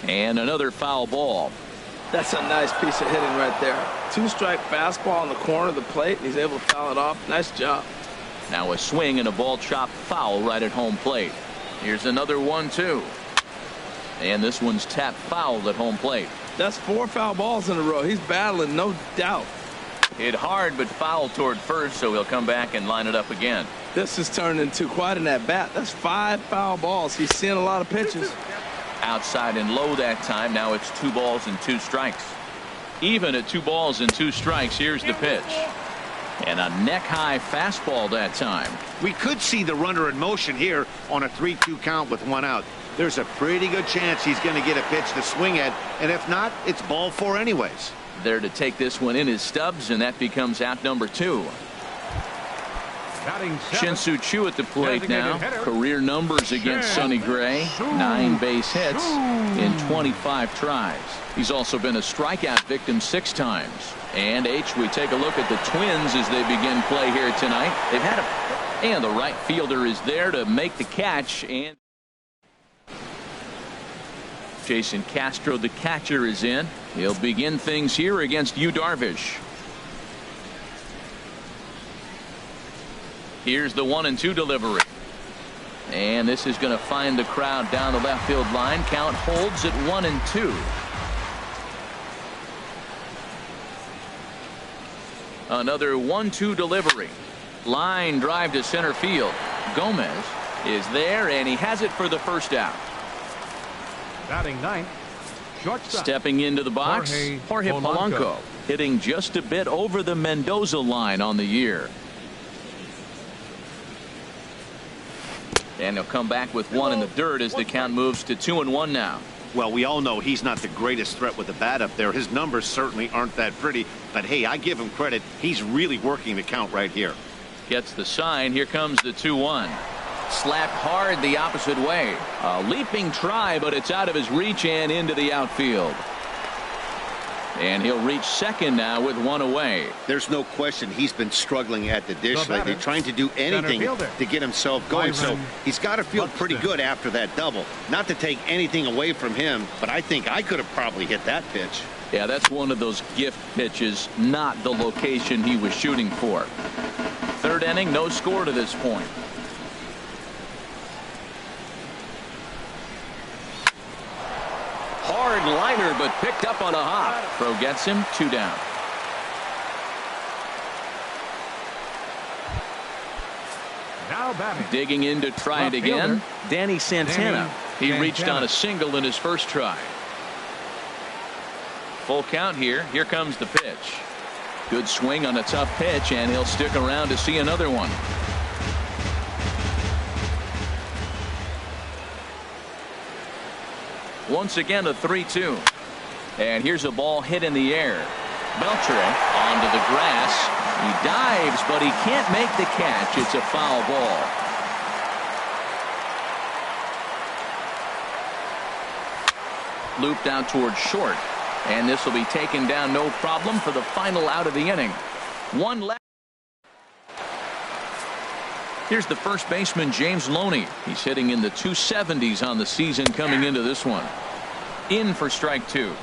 And another foul ball. That's a nice piece of hitting right there. 2-strike fastball in the corner of the plate. He's able to foul it off. Nice job. Now a swing and a ball chopped foul right at home plate. Here's another 1-2. And this one's tapped foul at home plate. That's 4 foul balls in a row. He's battling, no doubt. Hit hard but foul toward first, so he'll come back and line it up again. This has turned into quite an at-bat. That's 5 foul balls. He's seeing a lot of pitches. Outside and low that time. Now it's 2 balls and 2 strikes. Even at 2 balls and 2 strikes. Here's the pitch. And a neck-high fastball that time. We could see the runner in motion here on a 3-2 count with 1 out. There's a pretty good chance he's going to get a pitch to swing at, and if not, it's ball 4 anyways. There to take this one in is Stubbs, and that becomes out number 2. Shin-Soo Choo at the plate now. Career numbers against Sonny Gray. 9 base hits in 25 tries. He's also been a strikeout victim 6 times. And we take a look at the Twins as they begin play here tonight. They've had and the right fielder is there to make the catch, and Jason Castro, the catcher, is in. He'll begin things here against Yu Darvish. Here's the 1-2 delivery. And this is going to find the crowd down the left field line. Count holds at 1-2. Another 1-2 delivery. Line drive to center field. Gomez is there, and he has it for the first out. Batting 9th, shortstop. Stepping into the box, Jorge Polanco, hitting just a bit over the Mendoza line on the year. And he'll come back with 1 in the dirt as the count moves to 2-1 now. Well, we all know he's not the greatest threat with the bat up there. His numbers certainly aren't that pretty, but hey, I give him credit. He's really working the count right here. Gets the sign. Here comes the 2-1. Slapped hard the opposite way. A leaping try, but it's out of his reach and into the outfield. And he'll reach second now with 1 away. There's no question he's been struggling at the dish lately, trying to do anything to get himself going. So he's got to feel pretty good after that double. Not to take anything away from him, but I think I could have probably hit that pitch. Yeah, that's one of those gift pitches, not the location he was shooting for. 3rd inning, no score to this point. Hard liner, but picked up on a hop. Throw gets him, 2 down. Now batting. Digging in to try it again. Danny Santana. He reached on a single in his first try. Full count here. Here comes the pitch. Good swing on a tough pitch, and he'll stick around to see another one. Once again, a 3-2. And here's a ball hit in the air. Beltre onto the grass. He dives, but he can't make the catch. It's a foul ball. Looped out towards short. And this will be taken down no problem for the final out of the inning. 1 left. Here's the first baseman, James Loney. He's hitting in the 270s on the season coming into this one. In for strike 2.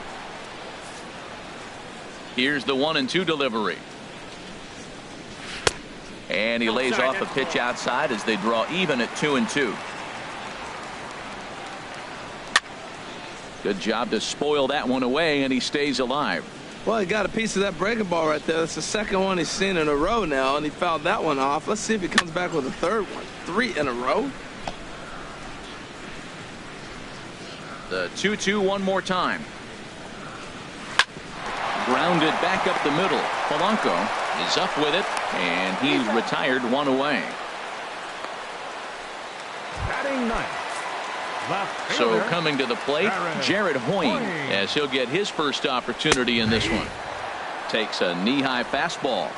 Here's the 1-2 delivery. And he lays off a pitch outside as they draw even at 2-2. Good job to spoil that one away, and he stays alive. Well, he got a piece of that breaking ball right there. That's the second one he's seen in a row now, and he fouled that one off. Let's see if he comes back with a third one. 3 in a row. The 2-2 one more time. Grounded back up the middle. Polanco is up with it, and he's retired 1 away. Batting 9th. So coming to the plate, Jared Hoying, as he'll get his first opportunity in this one. Takes a knee-high fastball.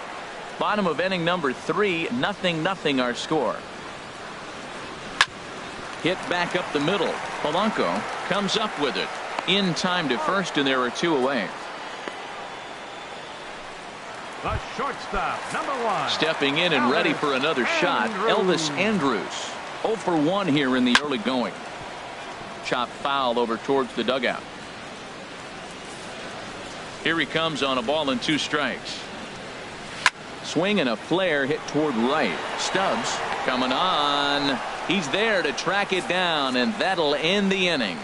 Bottom of inning number 3, 0-0 our score. Hit back up the middle. Polanco comes up with it. In time to first, and there are 2 away. The shortstop, number 1. Stepping in and ready for another shot, Elvis Andrus. 0 for 1 here in the early going. Chop foul over towards the dugout. Here he comes on a ball and 2 strikes. Swing and a flare hit toward right. Stubbs coming on. He's there to track it down, and that'll end the inning.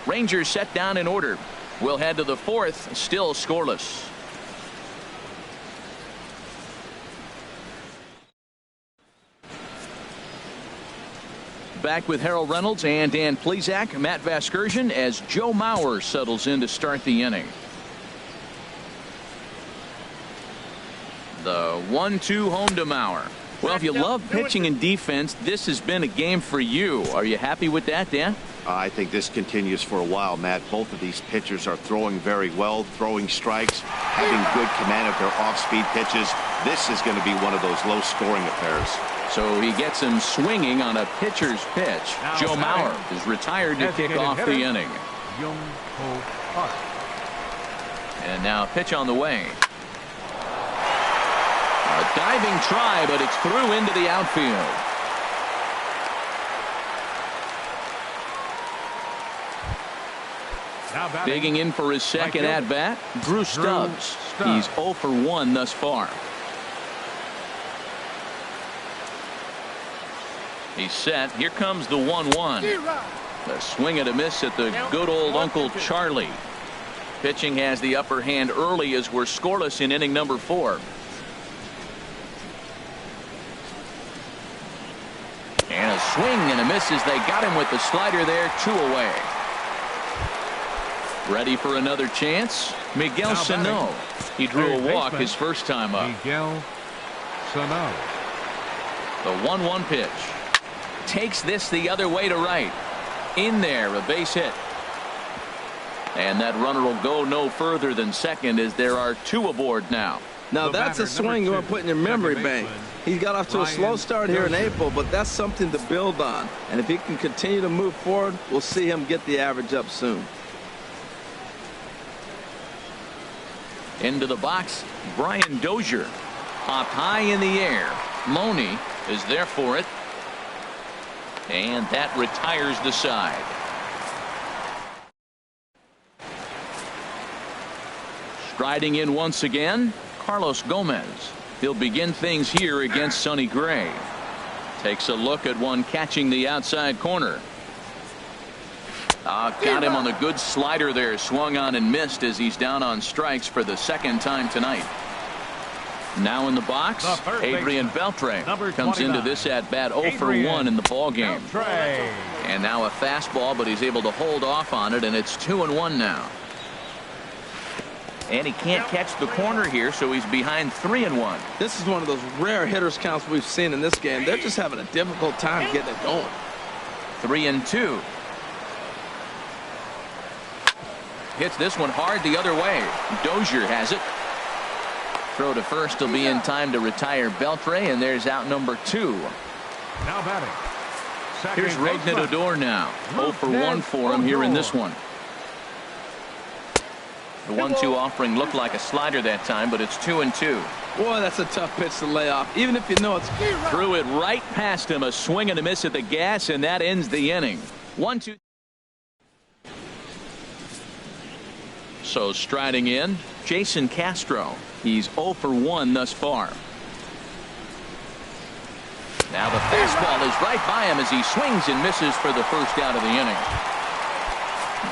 Rangers set down in order. We'll head to the 4th, still scoreless. Back with Harold Reynolds and Dan Plesac, Matt Vasgersian, as Joe Mauer settles in to start the inning. The 1-2 home to Mauer. Well, if you love pitching and defense, this has been a game for you. Are you happy with that, Dan? I think this continues for a while, Matt. Both of these pitchers are throwing very well, throwing strikes, having good command of their off-speed pitches. This is going to be one of those low-scoring affairs. So he gets him swinging on a pitcher's pitch. Now Joe Mauer is retired to kick off the inning. And now a pitch on the way. A diving try, but it's through into the outfield. Digging in for his second at-bat, Drew Stubbs. He's 0 for 1 thus far. He's set. Here comes the 1-1. A swing and a miss at the good old Uncle Charlie. Pitching has the upper hand early as we're scoreless in inning number 4. And a swing and a miss as they got him with the slider there, 2 away. Ready for another chance? Miguel Sano. He drew a walk his first time up. Miguel Sano. The 1-1 pitch. Takes this the other way to right. In there, a base hit. And that runner will go no further than second as there are 2 aboard now. Now that's a swing you want to put in your memory bank. He got off to a slow start here in April, but that's something to build on. And if he can continue to move forward, we'll see him get the average up soon. Into the box, Brian Dozier. Popped high in the air. Loney is there for it. And that retires the side. Striding in once again, Carlos Gomez. He'll begin things here against Sonny Gray. Takes a look at one catching the outside corner. Got him on the good slider there. Swung on and missed as he's down on strikes for the second time tonight. Now in the box, Adrian Beltre comes into this at bat 0 for 1 in the ball game. And now a fastball, but he's able to hold off on it, and it's 2-1 now. And he can't catch the corner here, so he's behind 3-1. This is one of those rare hitters counts we've seen in this game. They're just having a difficult time getting it going. 3-2. Hits this one hard the other way. Dozier has it. Throw to first will be in time to retire Beltre, and there's out number 2. Now batting. Here's Rougned Odor now. 0 for 1 for him here in this one. The 1-2 offering looked like a slider that time, but it's 2-2. Boy, that's a tough pitch to lay off, even if you know it's. Threw it right past him. A swing and a miss at the gas, and that ends the inning. 1-2. So striding in, Jason Castro. He's 0 for 1 thus far. Now the fastball is right by him as he swings and misses for the first out of the inning.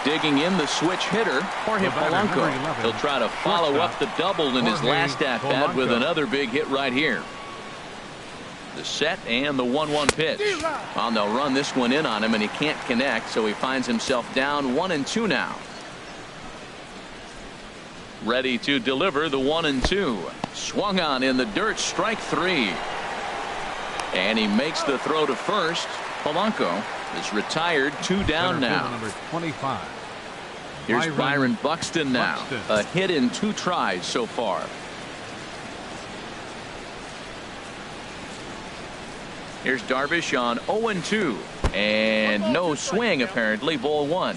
Digging in the switch hitter, Jorge Polanco. He'll try to follow up the double in his last at-bat with another big hit right here. The set and the 1-1 pitch. Well, they'll run this one in on him, and he can't connect, so he finds himself down 1-2 now. Ready to deliver the 1-2. Swung on in the dirt, strike 3. And he makes the throw to first. Polanco is retired, 2 down now. Number 25. Here's Byron Buxton now. A hit in 2 tries so far. Here's Darvish on 0-2. And no swing apparently, ball 1.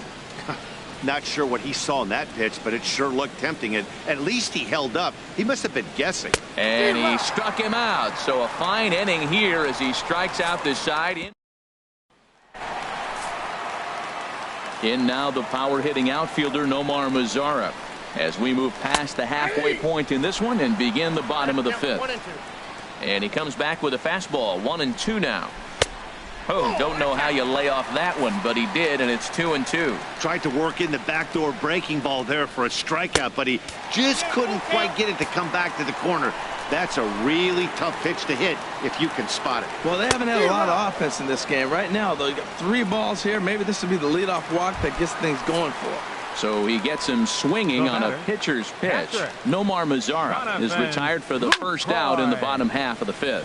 Not sure what he saw in that pitch, but it sure looked tempting. And at least he held up. He must have been guessing. And he struck him out. So a fine inning here as he strikes out the side. In now the power hitting outfielder Nomar Mazara as we move past the halfway point in this one and begin the bottom of the 5th. And he comes back with a fastball. 1-2 now. Oh, don't know how you lay off that one, but he did, and it's 2-2. Tried to work in the backdoor breaking ball there for a strikeout, but he just couldn't quite get it to come back to the corner. That's a really tough pitch to hit if you can spot it. Well, they haven't had a lot of offense in this game. Right now, though, you got 3 balls here. Maybe this will be the leadoff walk that gets things going for him. So he gets him swinging on a pitcher's pitch. Nomar Mazara is retired for the first out in the bottom half of the 5th.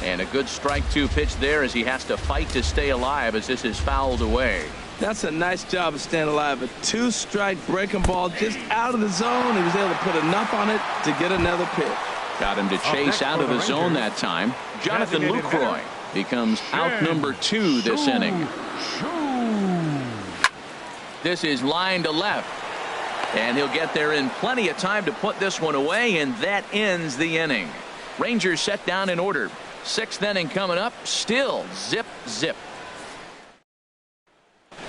And a good strike 2 pitch there as he has to fight to stay alive as this is fouled away. That's a nice job of staying alive. A two-strike breaking ball just out of the zone. He was able to put enough on it to get another pitch. Got him to chase out of the zone that time. Jonathan Lucroy becomes out number 2 this inning. This is line to left. And he'll get there in plenty of time to put this one away, and that ends the inning. Rangers set down in order. 6th inning coming up. Still zip, zip.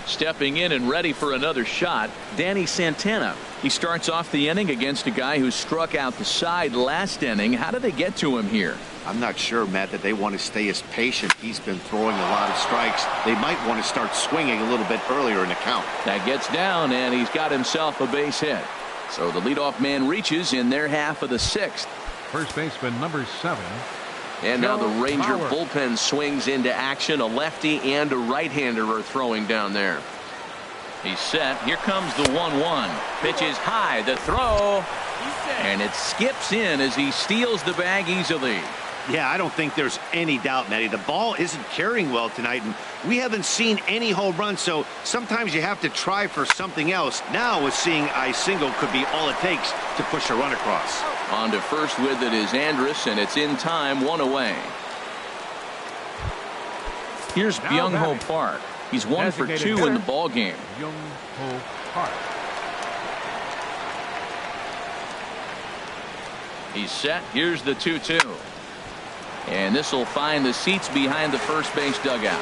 Stepping in and ready for another shot, Danny Santana. He starts off the inning against a guy who struck out the side last inning. How do they get to him here? I'm not sure, Matt, that they want to stay as patient. He's been throwing a lot of strikes. They might want to start swinging a little bit earlier in the count. That gets down, and he's got himself a base hit. So the leadoff man reaches in their half of the 6th. First baseman number 7. And now the Ranger Bauer. bullpen swings into action. A lefty and a right-hander are throwing down there. He's set. Here comes the 1-1. Pitch is high. The throw. And it skips in as he steals the bag easily. Yeah, I don't think there's any doubt, Matty. The ball isn't carrying well tonight, and we haven't seen any home runs, so sometimes you have to try for something else. Now, with seeing a single could be all it takes to push a run across. On to first with it is Andrus, and it's in time, 1 away. Here's Byung-Ho Park. He's 1 for 2 in the ball game. Byung-Ho Park. He's set. Here's the 2-2. And this will find the seats behind the first base dugout.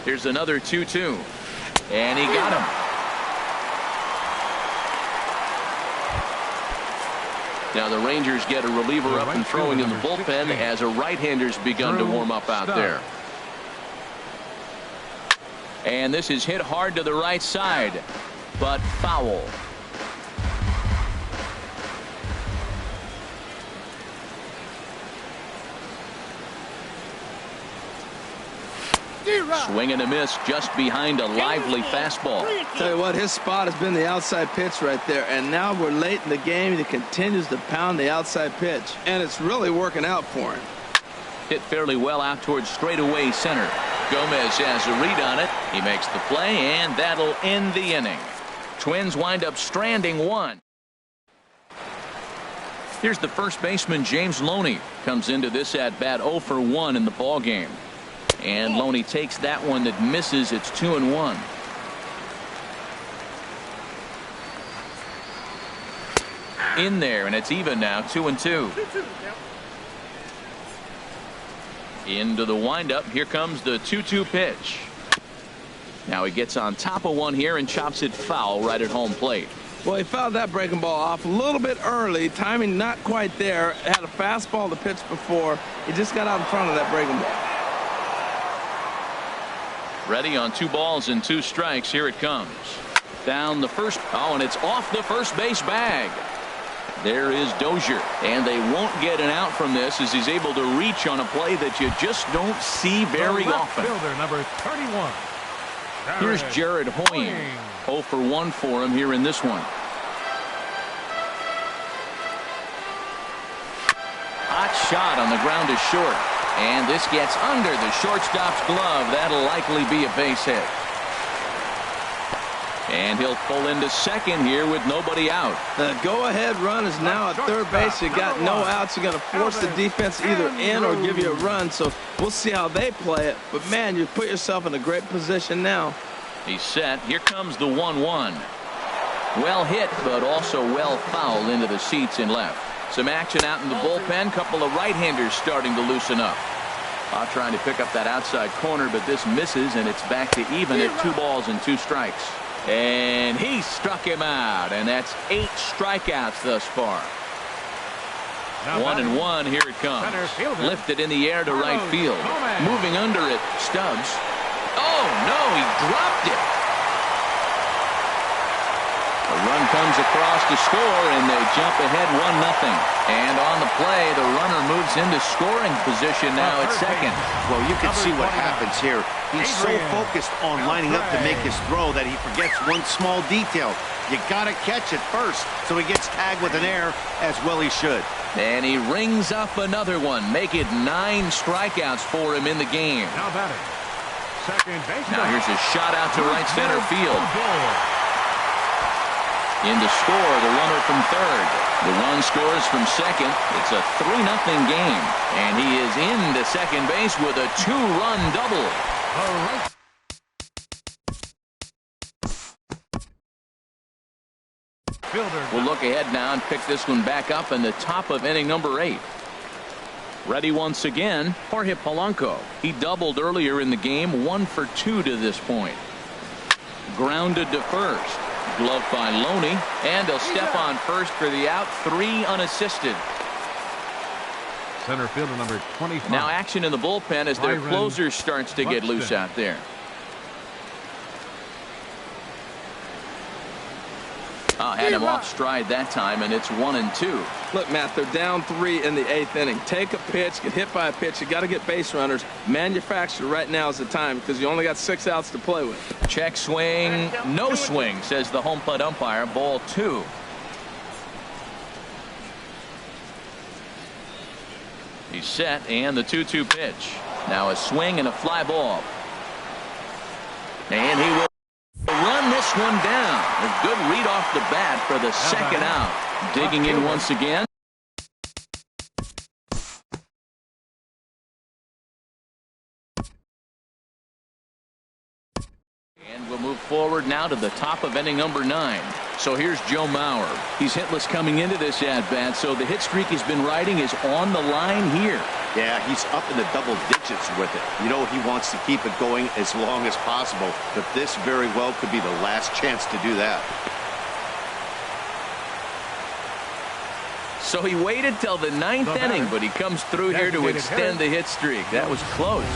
Here's another 2-2. And he got him. Now the Rangers get a reliever up and throwing in the bullpen as a right-hander's begun to warm up out there. And this is hit hard to the right side, but foul. Swing and a miss just behind a lively fastball. Tell you what, his spot has been the outside pitch right there, and now we're late in the game and he continues to pound the outside pitch, and it's really working out for him. Hit fairly well out towards straightaway center. Gomez has a read on it. He makes the play, and that'll end the inning. Twins wind up stranding 1. Here's the first baseman, James Loney. Comes into this at bat 0 for 1 in the ball game. And Loney takes that one that misses. It's 2-1. In there, and it's even now, 2-2. Into the windup. Here comes the 2-2 pitch. Now he gets on top of one here and chops it foul right at home plate. Well, he fouled that breaking ball off a little bit early. Timing not quite there. Had a fastball to pitch before. He just got out in front of that breaking ball. Ready on 2 balls and 2 strikes. Here it comes. Down the first. Oh, and it's off the first base bag. There is Dozier. And they won't get an out from this as he's able to reach on a play that you just don't see very often. Fielder number 31. Here's Jared Hoying. 0 for 1 for him here in this one. Hot shot on the ground is short. And this gets under the shortstop's glove. That'll likely be a base hit. And he'll pull into second here with nobody out. The go-ahead run is now at third base. You got no outs. You're going to force the defense either in or give you a run. So we'll see how they play it. But, man, you put yourself in a great position now. He's set. Here comes the 1-1. Well hit, but also well fouled into the seats in left. Some action out in the bullpen. Couple of right-handers starting to loosen up. Trying to pick up that outside corner, but this misses, and it's back to even at 2 balls and 2 strikes. And he struck him out, and that's 8 strikeouts thus far. 1-1. Here it comes. Lifted in the air to right field. Moving under it, Stubbs. Oh, no, he dropped it. A run comes across to score, and they jump ahead 1-0. And on the play, the runner moves into scoring position now at second. Well, you can see what happens here. He's so focused on lining up to make his throw that he forgets one small detail. You got to catch it first, so he gets tagged with an error, as well he should. And he rings up another one, make it 9 strikeouts for him in the game. Now batting, second baseman. Now here's a shot out to right center field. In to score, the runner from third. The run scores from second. It's a 3-0 game. And he is into second base with a 2-run double. All right. Fielder. We'll look ahead now and pick this one back up in the top of inning number 8. Ready once again, Jorge Polanco. He doubled earlier in the game, 1 for 2 to this point. Grounded to first. Glove by Loney, and he'll step on first for the out. 3 unassisted. Center fielder number 25. Now action in the bullpen as their closer starts to get loose out there. Had him off stride that time, and it's 1-2. Look, Matt, they're down 3 in the 8th inning. Take a pitch, get hit by a pitch. You got to get base runners. Manufacture right now is the time because you only got 6 outs to play with. Check swing, no swing, says the home plate umpire. Ball 2. He's set, and the 2-2 pitch. Now a swing and a fly ball. And he will run this one down. A good read off the bat for the second out. Digging in once again. And we'll move forward now to the top of inning number 9. So here's Joe Mauer. He's hitless coming into this at-bat, so the hit streak he's been riding is on the line here. Yeah, he's up in the double digits with it. You know, he wants to keep it going as long as possible, but this very well could be the last chance to do that. So he waited till the 9th inning, but he comes through here to extend the hit streak. That was close.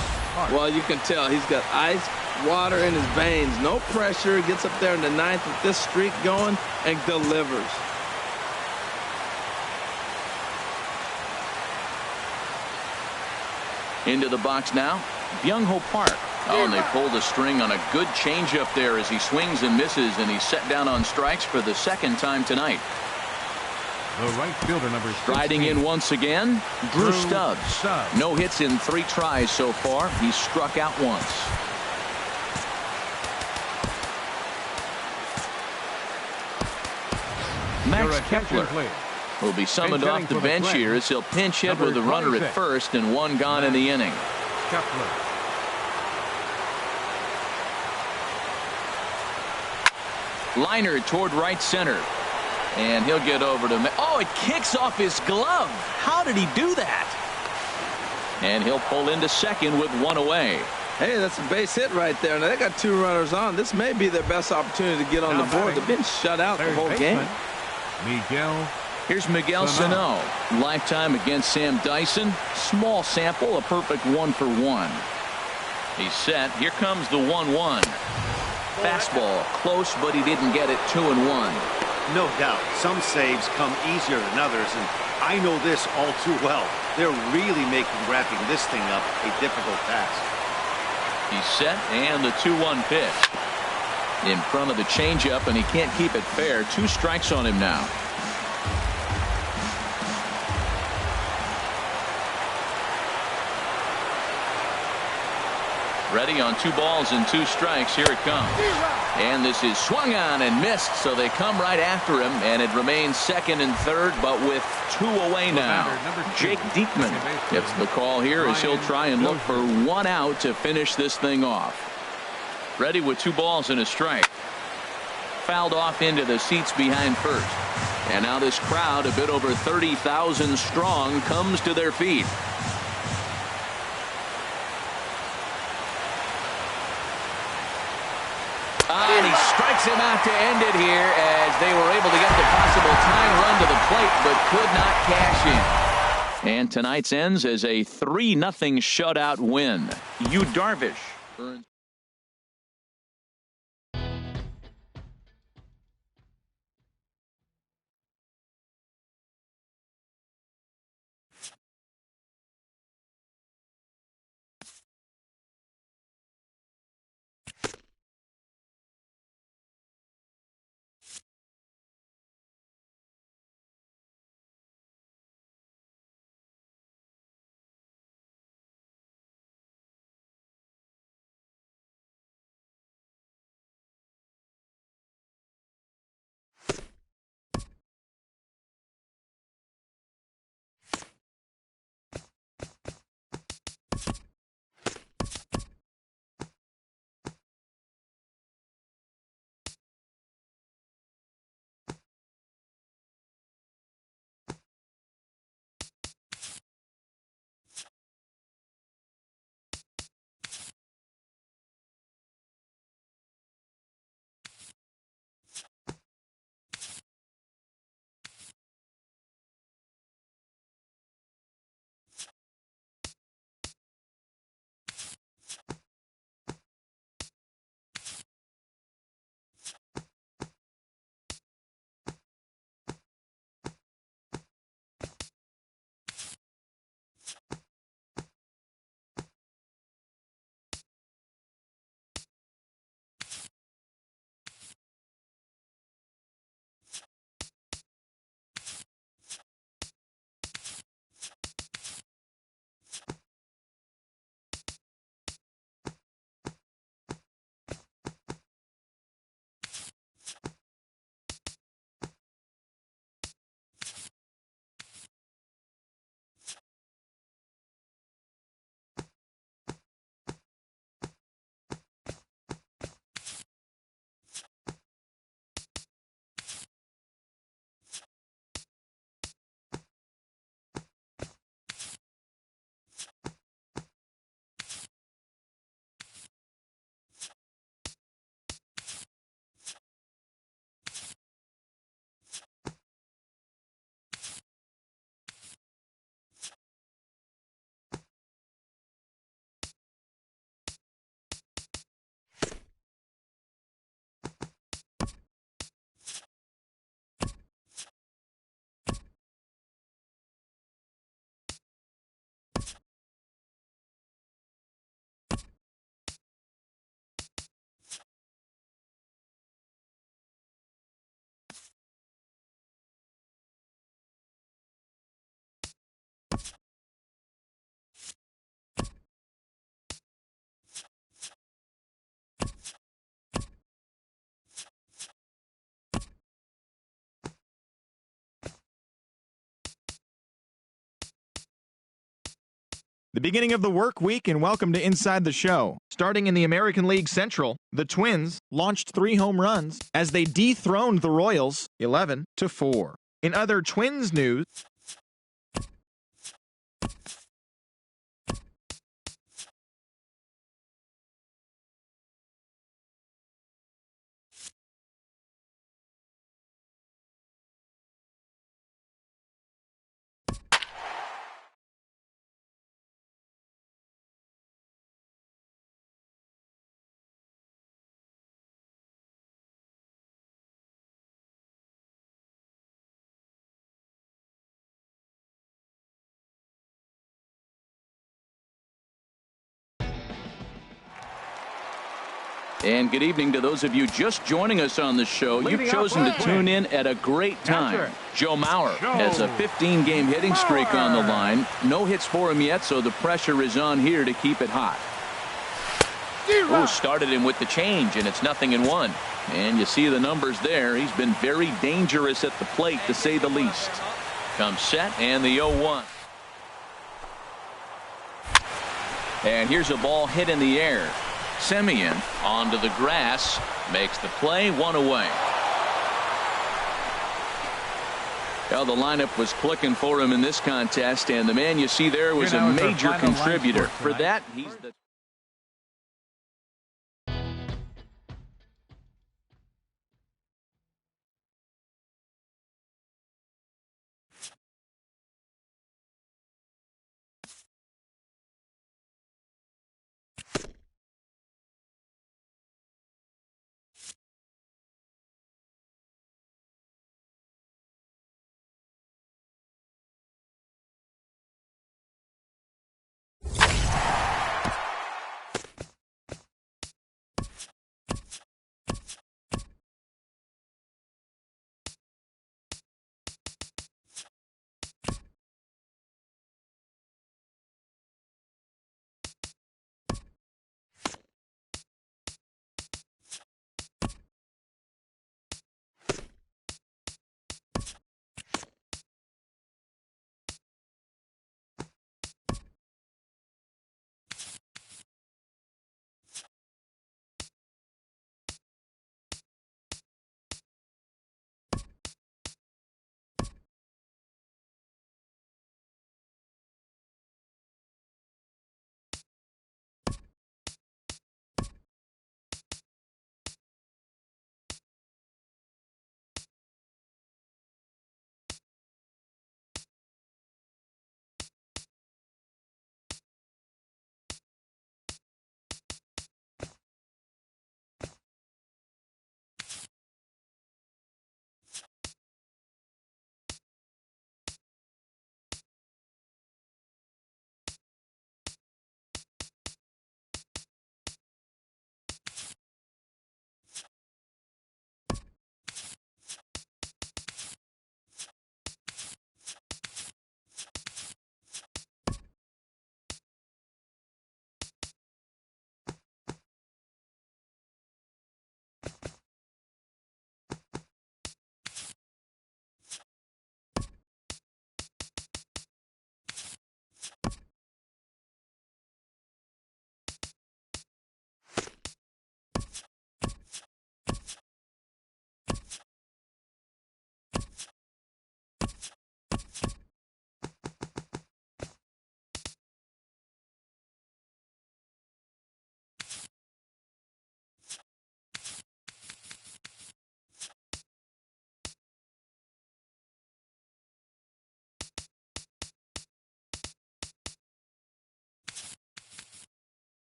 Well, you can tell he's got ice water in his veins. No pressure. Gets up there in the 9th with this streak going and delivers. Into the box now, Byung-Ho Park. Oh, and they pulled the string on a good changeup there as he swings and misses, and he's set down on strikes for the second time tonight. The right fielder number 16. Striding in once again, Drew Stubbs. No hits in 3 tries so far. He's struck out once. Max Kepler will be summoned off the bench here as he'll pinch hit with the runner at first and 1 gone in the inning. Kepler. Liner toward right center. And he'll get over to... Oh, it kicks off his glove. How did he do that? And he'll pull into second with 1 away. Hey, that's a base hit right there. Now, they got 2 runners on. This may be their best opportunity to get on the board. They've been shut out the whole game. Miguel. Here's Miguel Sano. Lifetime against Sam Dyson. Small sample, a perfect 1 for 1. He's set. Here comes the 1-1. Fastball close, but he didn't get it. 2-1. No doubt, some saves come easier than others, and I know this all too well. They're really making wrapping this thing up a difficult task. He's set, and the 2-1 pitch. In front of the changeup, and he can't keep it fair. 2 strikes on him now. Ready on 2 balls and 2 strikes. Here it comes. And this is swung on and missed, so they come right after him, and it remains second and third, but with 2 away now. Jake Diekman gets the call here as he'll try and look for 1 out to finish this thing off. Ready with 2 balls and a strike. Fouled off into the seats behind first. And now this crowd, a bit over 30,000 strong, comes to their feet. And he strikes him out to end it here as they were able to get the possible tying run to the plate but could not cash in. And tonight's ends as a 3-0 shutout win. Yu Darvish earns The beginning of the work week, and welcome to Inside the Show. Starting in the American League Central, the Twins launched 3 home runs as they dethroned the Royals 11-4. In other Twins news, And good evening to those of you just joining us on the show. You've chosen to tune in at a great time. Joe Mauer has a 15-game hitting streak on the line. No hits for him yet, so the pressure is on here to keep it hot. Oh, started him with the change, and it's 0-1. And you see the numbers there. He's been very dangerous at the plate, to say the least. Comes set, and the 0-1. And here's a ball hit in the air. Semien onto the grass, makes the play, 1 away. Well, the lineup was clicking for him in this contest, and the man you see there was a major contributor. For that, he's the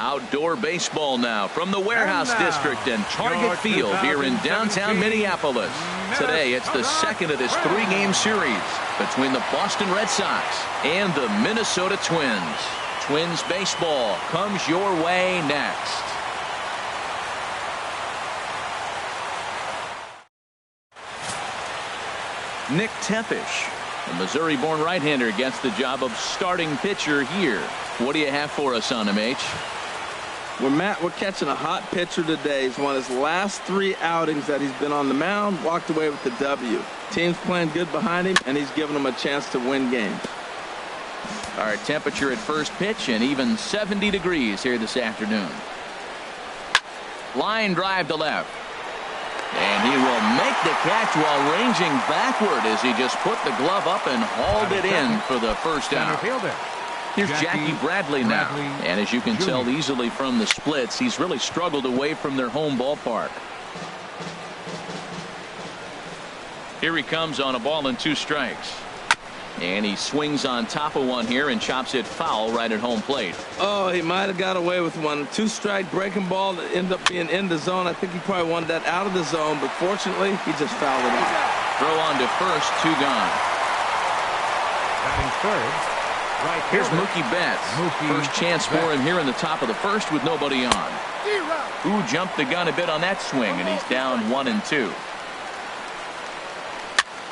Outdoor baseball now from the Warehouse District and Target Field here in downtown Minneapolis. Today, it's the second of this three-game series between the Boston Red Sox and the Minnesota Twins. Twins baseball comes your way next. Nick Tepish, the Missouri-born right-hander, gets the job of starting pitcher here. What do you have for us on him, H? Well, Matt, we're catching a hot pitcher today. He's won his last 3 outings that he's been on the mound, walked away with the W. Team's playing good behind him, and he's giving them a chance to win games. All right, temperature at first pitch and even 70 degrees here this afternoon. Line drive to left. And he will make the catch while ranging backward as he just put the glove up and hauled it in for the first out. Here's Jackie Bradley now. And as you can tell easily from the splits, he's really struggled away from their home ballpark. Here he comes on a ball and 2 strikes. And he swings on top of one here and chops it foul right at home plate. Oh, he might have got away with one. 2-strike breaking ball that ended up being in the zone. I think he probably wanted that out of the zone, but fortunately, he just fouled it out. Throw on to first, 2 gone. Batting third. Right. Here's Mookie Betts. First chance for him here in the top of the first with nobody on. Who jumped the gun a bit on that swing, and he's down 1 and 2.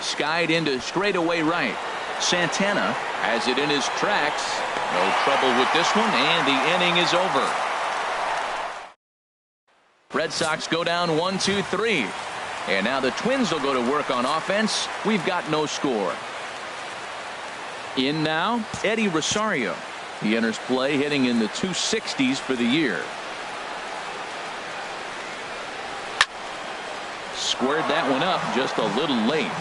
Skied into straightaway right. Santana has it in his tracks. No trouble with this one, and the inning is over. Red Sox go down 1-2-3. And now the Twins will go to work on offense. We've got no score. In now, Eddie Rosario. He enters play hitting in the 260s for the year. Squared that one up just a little late.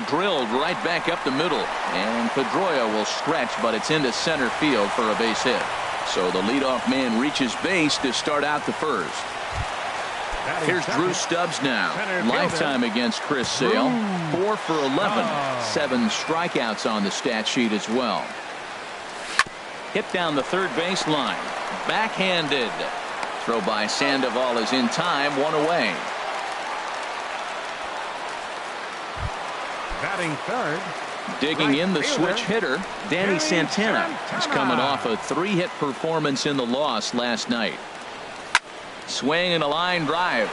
Drilled right back up the middle, and Pedroia will stretch, but it's into center field for a base hit. So the leadoff man reaches base to start out the first. Here's Drew Stubbs now. Lifetime against Chris Sale. 4 for 11. 7 strikeouts on the stat sheet as well. Hit down the third base line. Backhanded. Throw by Sandoval is in time. 1 away. Batting third. Digging in the switch hitter, Danny Santana. He's coming off a 3-hit performance in the loss last night. Swing and a line drive.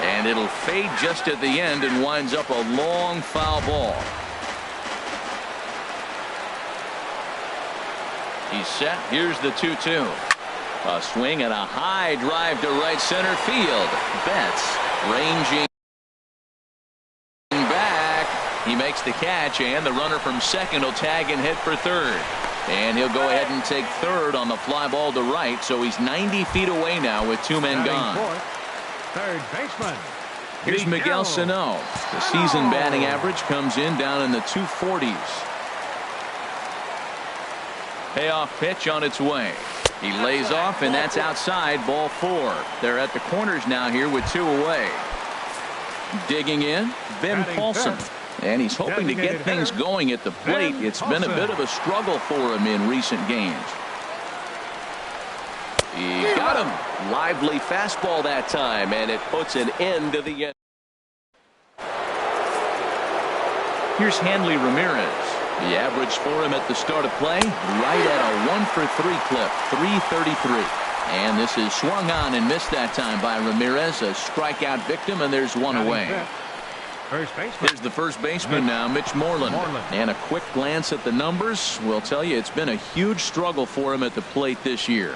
And it'll fade just at the end and winds up a long foul ball. He's set. Here's the 2-2. A swing and a high drive to right center field. Betts ranging back. He makes the catch, and the runner from second will tag and hit for third. And he'll go ahead and take third on the fly ball to right, so he's 90 feet away now with 2 men gone. Third baseman. Here's Miguel Sano. The season batting average comes in down in the 240s. Payoff pitch on its way. He lays off, and that's outside, ball 4. They're at the corners now here with 2 away. Digging in, Ben Paulson. And he's hoping to get things going at the plate. It's been a bit of a struggle for him in recent games. He got him. Lively fastball that time, and it puts an end to the inning. Here's Hanley Ramirez. The average for him at the start of play, right at a 1-for-3 clip, 333. And this is swung on and missed that time by Ramirez, a strikeout victim, and there's 1 away. Here's the first baseman now, Mitch Moreland. And a quick glance at the numbers will tell you it's been a huge struggle for him at the plate this year.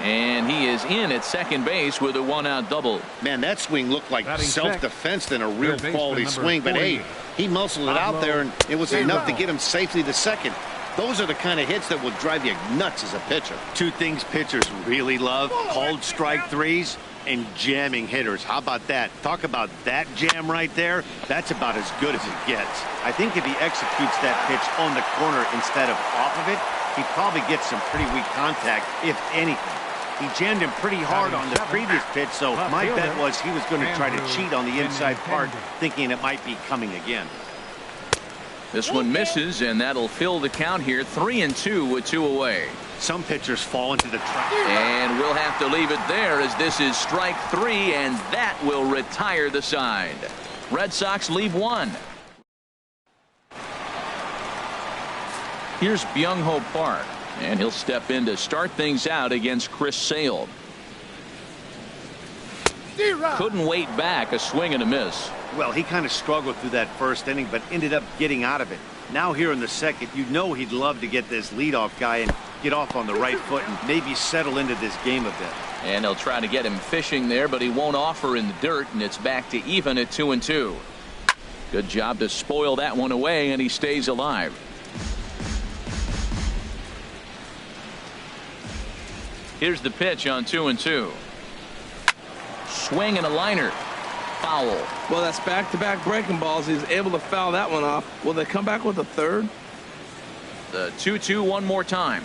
And he is in at second base with a 1-out double. Man, that swing looked like self-defense than a real quality swing. But hey, he muscled it out there, and it was enough to get him safely to second. Those are the kind of hits that will drive you nuts as a pitcher. 2 things pitchers really love: called strike threes and jamming hitters. How about that? Talk about that jam right there. That's about as good as it gets. I think if he executes that pitch on the corner instead of off of it, he probably gets some pretty weak contact, if anything. He jammed him pretty hard on the previous pitch, so my bet was he was going to try to cheat on the inside part, thinking it might be coming again. This one misses, and that'll fill the count here, 3-2 with 2 away. Some pitchers fall into the trap. And we'll have to leave it there, as this is strike 3, and that will retire the side. Red Sox leave 1. Here's Byung-Ho Park, and he'll step in to start things out against Chris Sale. Couldn't wait back, a swing and a miss. Well, he kind of struggled through that first inning, but ended up getting out of it. Now here in the second, you know he'd love to get this leadoff guy and get off on the right foot and maybe settle into this game a bit. And they'll try to get him fishing there, but he won't offer in the dirt, and it's back to even at 2-2. Good job to spoil that one away, and he stays alive. Here's the pitch on 2-2. Swing and a liner. Foul. Well, that's back-to-back breaking balls. He's able to foul that one off. Will they come back with a third? The 2-2 one more time.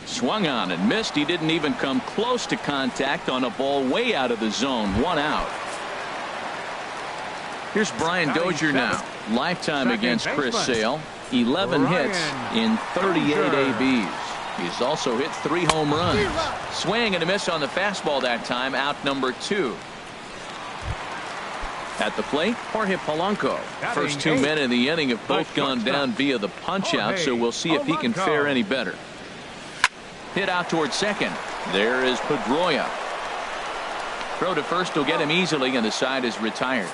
Swung on and missed. He didn't even come close to contact on a ball way out of the zone. 1 out. Here's Brian Dozier now. Lifetime against Chris Sale. 11 hits in 38 ABs. He's also hit 3 home runs. Swing and a miss on the fastball that time. Out number 2. At the plate, Jorge Polanco. First 2 men in the inning have both gone down via the punch-out, so we'll see if he can fare any better. Hit out towards second. There is Pedroia. Throw to first will get him easily, and the side is retired.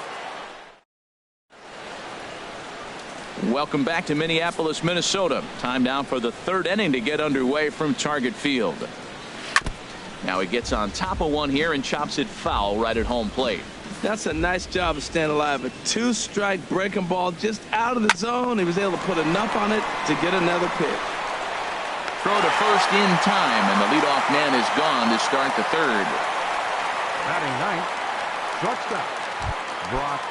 Welcome back to Minneapolis, Minnesota. Time now for the 3rd inning to get underway from Target Field. Now he gets on top of one here and chops it foul right at home plate. That's a nice job of staying alive. A 2-strike breaking ball just out of the zone. He was able to put enough on it to get another pitch. Throw to first in time, and the leadoff man is gone to start the 3rd. Batting ninth, shortstop, Brock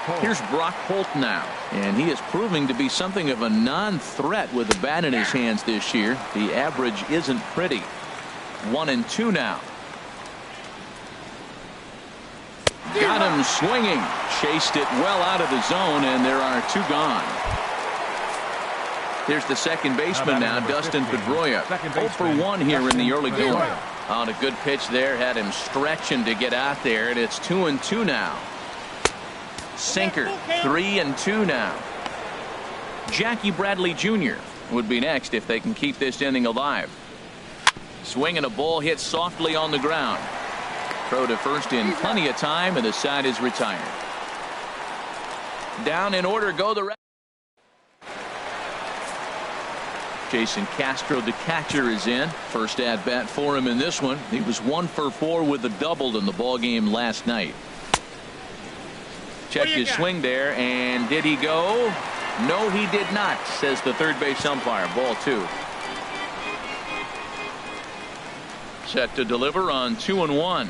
Holt. Here's Brock Holt now, and he is proving to be something of a non-threat with the bat in his hands this year. The average isn't pretty. 1-2 now. Got him swinging. Chased it well out of the zone, and there are 2 gone. Here's the second baseman now, Dustin Pedroia. 0 for 1 here in the early going. On a good pitch there, had him stretching to get out there, and it's 2-2 now. Sinker, 3-2 now. Jackie Bradley Jr. would be next if they can keep this inning alive. Swinging a ball hit softly on the ground. Throw to first in plenty of time, and the side is retired. Down in order go the Red. Jason Castro, the catcher, is in. First at bat for him in this one. He was 1 for 4 with a double in the ball game last night. Checked his swing there, and did he go? No, he did not, says the third base umpire. Ball 2. Set to deliver on 2-1.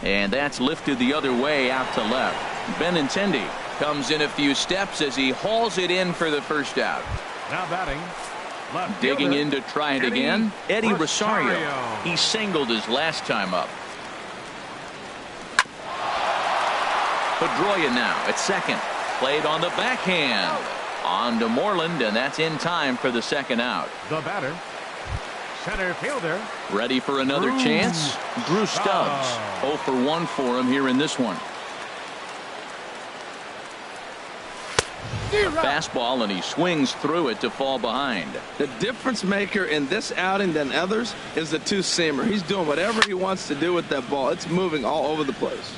And that's lifted the other way out to left. Benintendi comes in a few steps as he hauls it in for the first out. Now batting, Left Digging fielder, in to try it again. Eddie Rosario. Rosario. He singled his last time up. Pedroia now at second. Played on the backhand. On to Moreland, and that's in time for the second out. The batter, center fielder. Ready for another chance? Drew Stubbs. 0 for 1 for him here in this one. Fastball, and he swings through it to fall behind. The difference maker in this outing than others is the two-seamer. He's doing whatever he wants to do with that ball. It's moving all over the place.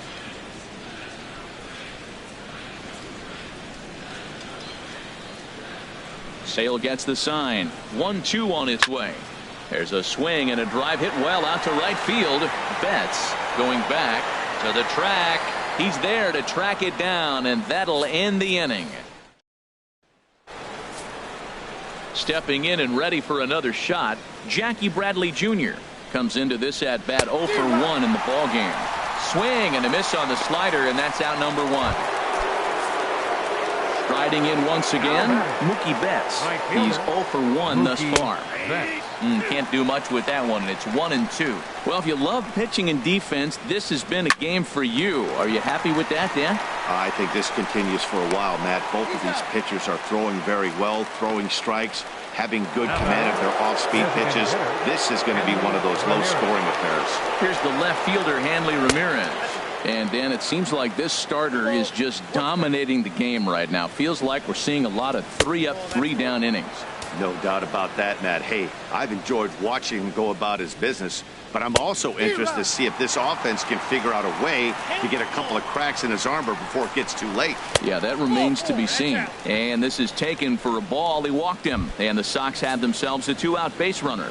Sale gets the sign. 1-2 on its way. There's a swing and a drive hit well out to right field. Betts going back to the track. He's there to track it down, and that'll end the inning. Stepping in and ready for another shot, Jackie Bradley Jr. comes into this at bat 0 for 1 in the ball game. Swing and a miss on the slider, and that's out number 1. Striding in once again, Mookie Betts. He's 0 for 1 thus far. Can't do much with that one, and it's 1-2. Well, if you love pitching and defense, this has been a game for you. Are you happy with that, Dan? I think this continues for a while, Matt. Both of these pitchers are throwing very well, throwing strikes, having good command of their off-speed pitches. This is going to be one of those low-scoring affairs. Here's the left fielder, Hanley Ramirez. And, Dan, it seems like this starter is just dominating the game right now. Feels like we're seeing a lot of 3-up, 3-down innings. No doubt about that, Matt. Hey, I've enjoyed watching him go about his business, but I'm also interested to see if this offense can figure out a way to get a couple of cracks in his armor before it gets too late. Yeah, that remains to be seen. And this is taken for a ball. He walked him, and the Sox have themselves a 2-out base runner.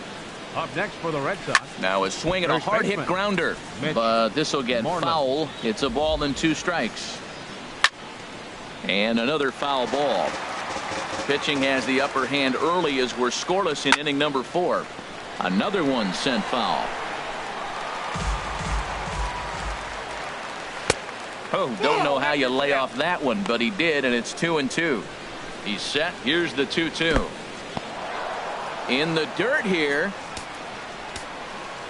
Up next for the Red Sox. Now a swing and a hard hit grounder, but this will get foul. It's a ball and 2 strikes. And another foul ball. Pitching has the upper hand early as we're scoreless in inning number 4. Another one sent foul. Oh, don't know how you lay off that one, but he did, and it's 2-2. He's set. Here's the 2-2. In the dirt here.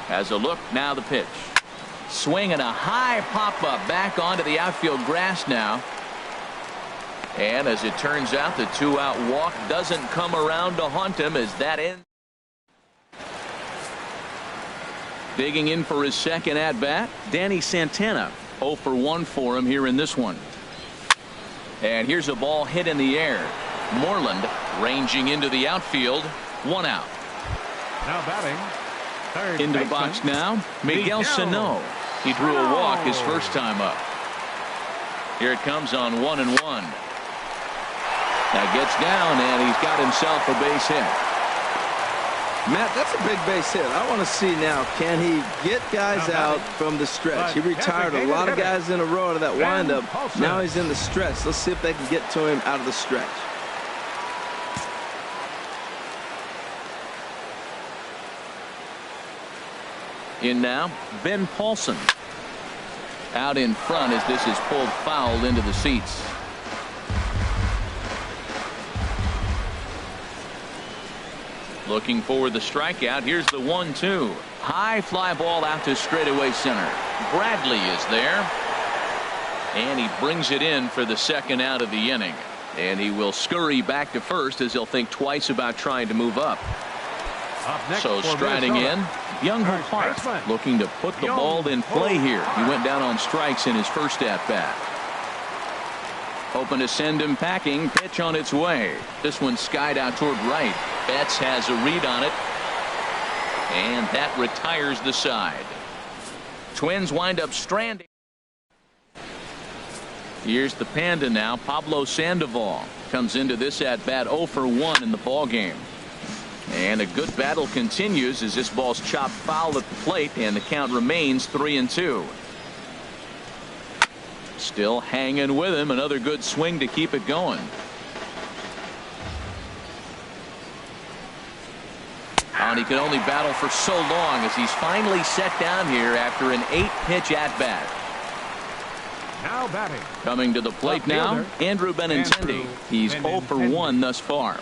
Has a look, now the pitch. Swing and a high pop-up back onto the outfield grass now. And as it turns out, the 2-out walk doesn't come around to haunt him as that ends. Digging in for his second at-bat, Danny Santana. 0 for 1 for him here in this one. And here's a ball hit in the air. Moreland ranging into the outfield. 1 out. Now batting. Third into the baseman, box now, Miguel Sano. He drew a walk his first time up. Here it comes on 1-1. Now gets down, and he's got himself a base hit. Matt, that's a big base hit. I want to see now, can he get guys out from the stretch? He retired a lot of guys in a row to that windup. Now he's in the stretch. Let's see if they can get to him out of the stretch. In now, Ben Paulson. Out in front as this is pulled foul into the seats. Looking for the strikeout. Here's the 1-2. High fly ball out to straightaway center. Bradley is there. And he brings it in for the second out of the inning. And he will scurry back to first as he'll think twice about trying to move up. So striding in, Younghoe Park looking to put the ball in play here. He went down on strikes in his first at-bat. Open to send him packing. Pitch on its way. This one skied out toward right. Betts has a read on it. And that retires the side. Twins wind up stranding. Here's the Panda now. Pablo Sandoval comes into this at-bat 0 for 1 in the ball game. And a good battle continues as this ball's chopped foul at the plate, and the count remains 3-2. Still hanging with him. Another good swing to keep it going. And he could only battle for so long as he's finally set down here after an 8-pitch at-bat. Now batting. Coming to the plate now, Andrew Benintendi. He's 0 for 1 thus far.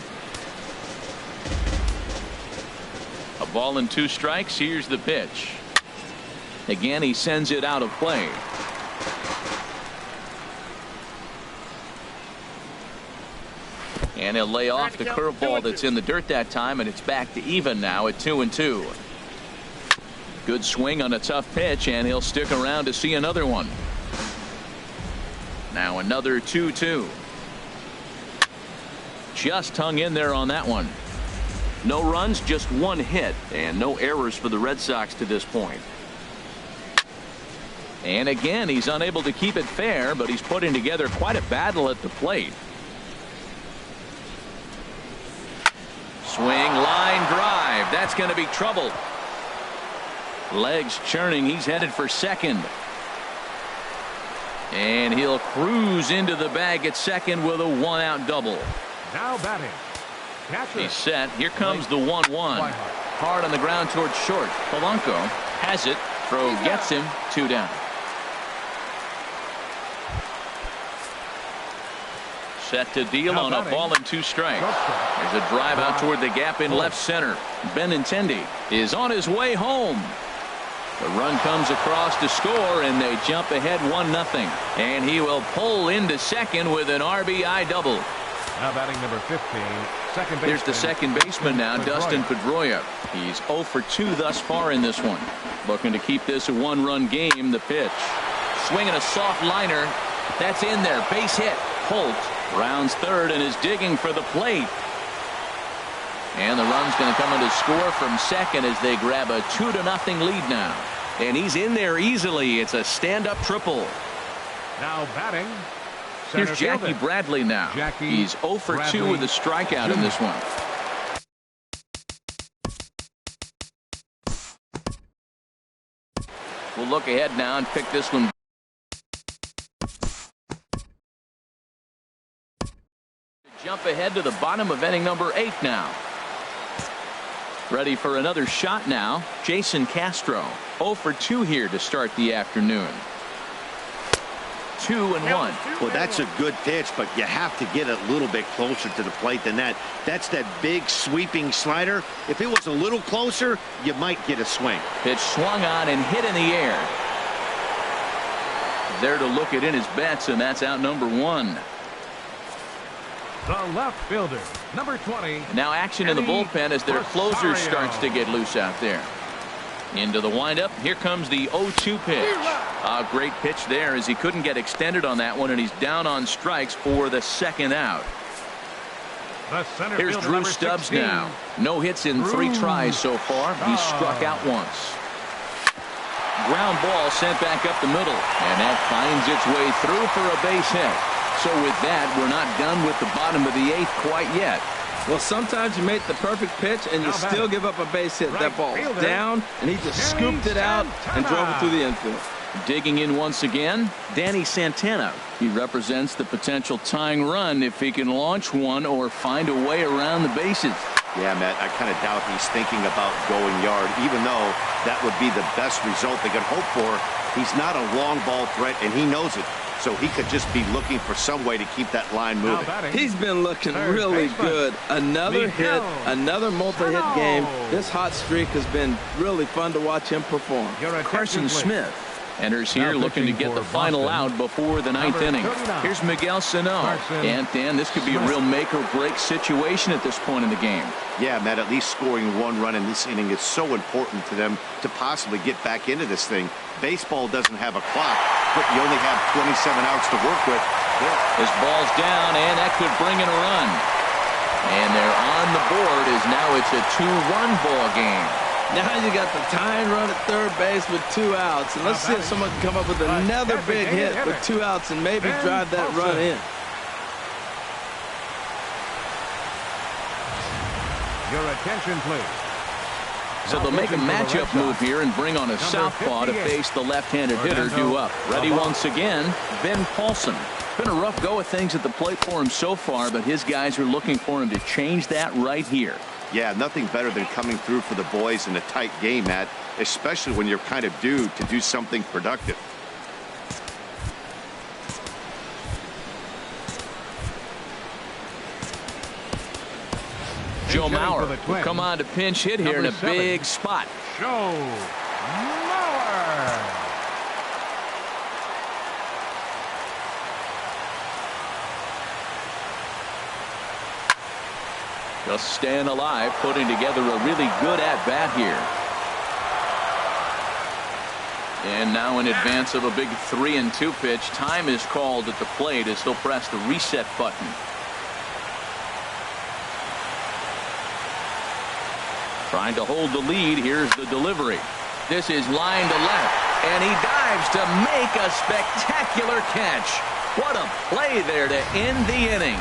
A ball and 2 strikes. Here's the pitch. Again, he sends it out of play. And he'll lay off the curveball that's in the dirt that time, and it's back to even now at 2-2. Good swing on a tough pitch, and he'll stick around to see another one. Now another 2-2. Just hung in there on that one. No runs, just 1 hit, and no errors for the Red Sox to this point. And again, he's unable to keep it fair, but he's putting together quite a battle at the plate. Swing, line drive. That's going to be trouble. Legs churning. He's headed for second. And he'll cruise into the bag at second with a 1-out double. Now batting. Catcher. He's set. Here comes the 1-1. Hard on the ground towards short. Polanco has it. Throw gets him. 2 down. Set to deal on a ball and 2 strikes. There's a drive out toward the gap in left center. Benintendi is on his way home. The run comes across to score, and they jump ahead 1-0. And he will pull into second with an RBI double. Now batting number 15, second baseman. There's the second baseman now, Dustin Pedroia. He's 0 for 2 thus far in this one. Looking to keep this a 1-run game. The pitch. Swinging a soft liner. That's in there. Base hit. Holt rounds third and is digging for the plate. And the run's going to come in to score from second as they grab a 2-0 lead now. And he's in there easily. It's a stand-up triple. Now batting. Here's Jackie Bradley now. He's 0 for 2 with a strikeout in this one. We'll look ahead now and pick this one. Jump ahead to the bottom of inning number 8 now. Ready for another shot now. Jason Castro. 0 for 2 here to start the afternoon. 2-1. Well, that's a good pitch, but you have to get a little bit closer to the plate than that. That's that big sweeping slider. If it was a little closer, you might get a swing. Pitch swung on and hit in the air. There to look it in his bets, and that's out number 1. The left fielder, number 20. Now action in the bullpen as their closer starts to get loose out there. Into the windup. Here comes the 0-2 pitch. A great pitch there as he couldn't get extended on that one, and he's down on strikes for the second out. Here's Drew Stubbs now. No hits in 3 tries so far. He's struck out once. Ground ball sent back up the middle, and that finds its way through for a base hit. So with that, we're not done with the bottom of the 8th quite yet. Well, sometimes you make the perfect pitch and you still give up a base hit. That ball down, and he just scooped it out and drove it through the infield. Digging in once again, Danny Santana. He represents the potential tying run if he can launch one or find a way around the bases. Yeah, Matt, I kind of doubt he's thinking about going yard, even though that would be the best result they could hope for. He's not a long ball threat, and he knows it. So he could just be looking for some way to keep that line moving. He's been looking really good. Another hit, another multi-hit game. This hot streak has been really fun to watch him perform. Carson Smith enters here looking to get the final out before the 9th inning. Here's Miguel Sano. And Dan, this could be a real make or break situation at this point in the game. Yeah, Matt, at least scoring 1 run in this inning is so important to them to possibly get back into this thing. Baseball doesn't have a clock, but you only have 27 outs to work with. This ball's down, and that could bring in a run. And they're on the board as now it's a 2-run ball game. Now you got the tying run at third base with 2 outs. And let's see if someone can come up with another big hit with 2 outs and maybe drive that run in. Your attention, please. So they'll make a matchup move here and bring on a southpaw to face the left-handed hitter due up. Ready once again, Ben Paulson. Been a rough go of things at the plate for him so far, but his guys are looking for him to change that right here. Yeah, nothing better than coming through for the boys in a tight game, Matt, especially when you're kind of due to do something productive. Joe hitting for Mauer the will Twins. come on to pinch hit here in a Number 7. big spot. Joe Mauer. Just staying alive, putting together a really good at-bat here. And now in advance of a big 3-2 pitch, time is called at the plate as he'll press the reset button. Trying to hold the lead. Here's the delivery. This is line to left, and he dives to make a spectacular catch. What a play there to end the inning.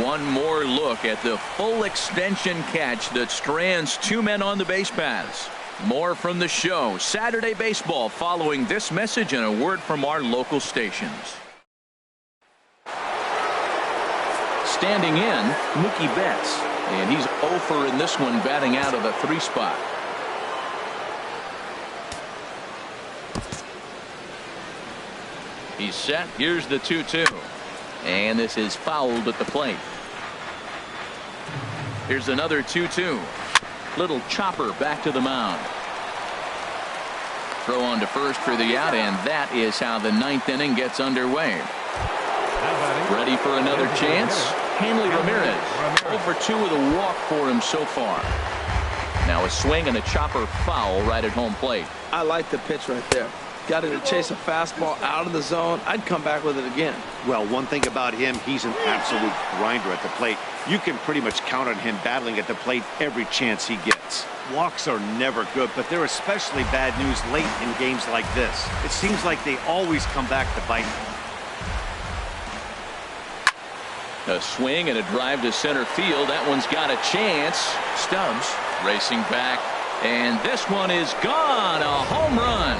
One more look at the full extension catch that strands 2 men on the base paths. More from the show. Saturday Baseball following this message and a word from our local stations. Standing in, Mookie Betts. And he's 0 in this one, batting out of the 3 spot. He's set. Here's the 2-2. And this is fouled at the plate. Here's another 2-2. Little chopper back to the mound. Throw on to first for the out, and that is how the 9th inning gets underway. Ready for another chance? Hanley Ramirez. 0-2 with a walk for him so far. Now a swing and a chopper foul right at home plate. I like the pitch right there. Got him to chase a fastball out of the zone. I'd come back with it again. Well, one thing about him, he's an absolute grinder at the plate. You can pretty much count on him battling at the plate every chance he gets. Walks are never good, but they're especially bad news late in games like this. It seems like they always come back to bite. A swing and a drive to center field. That one's got a chance. Stubbs racing back, and this one is gone. A home run.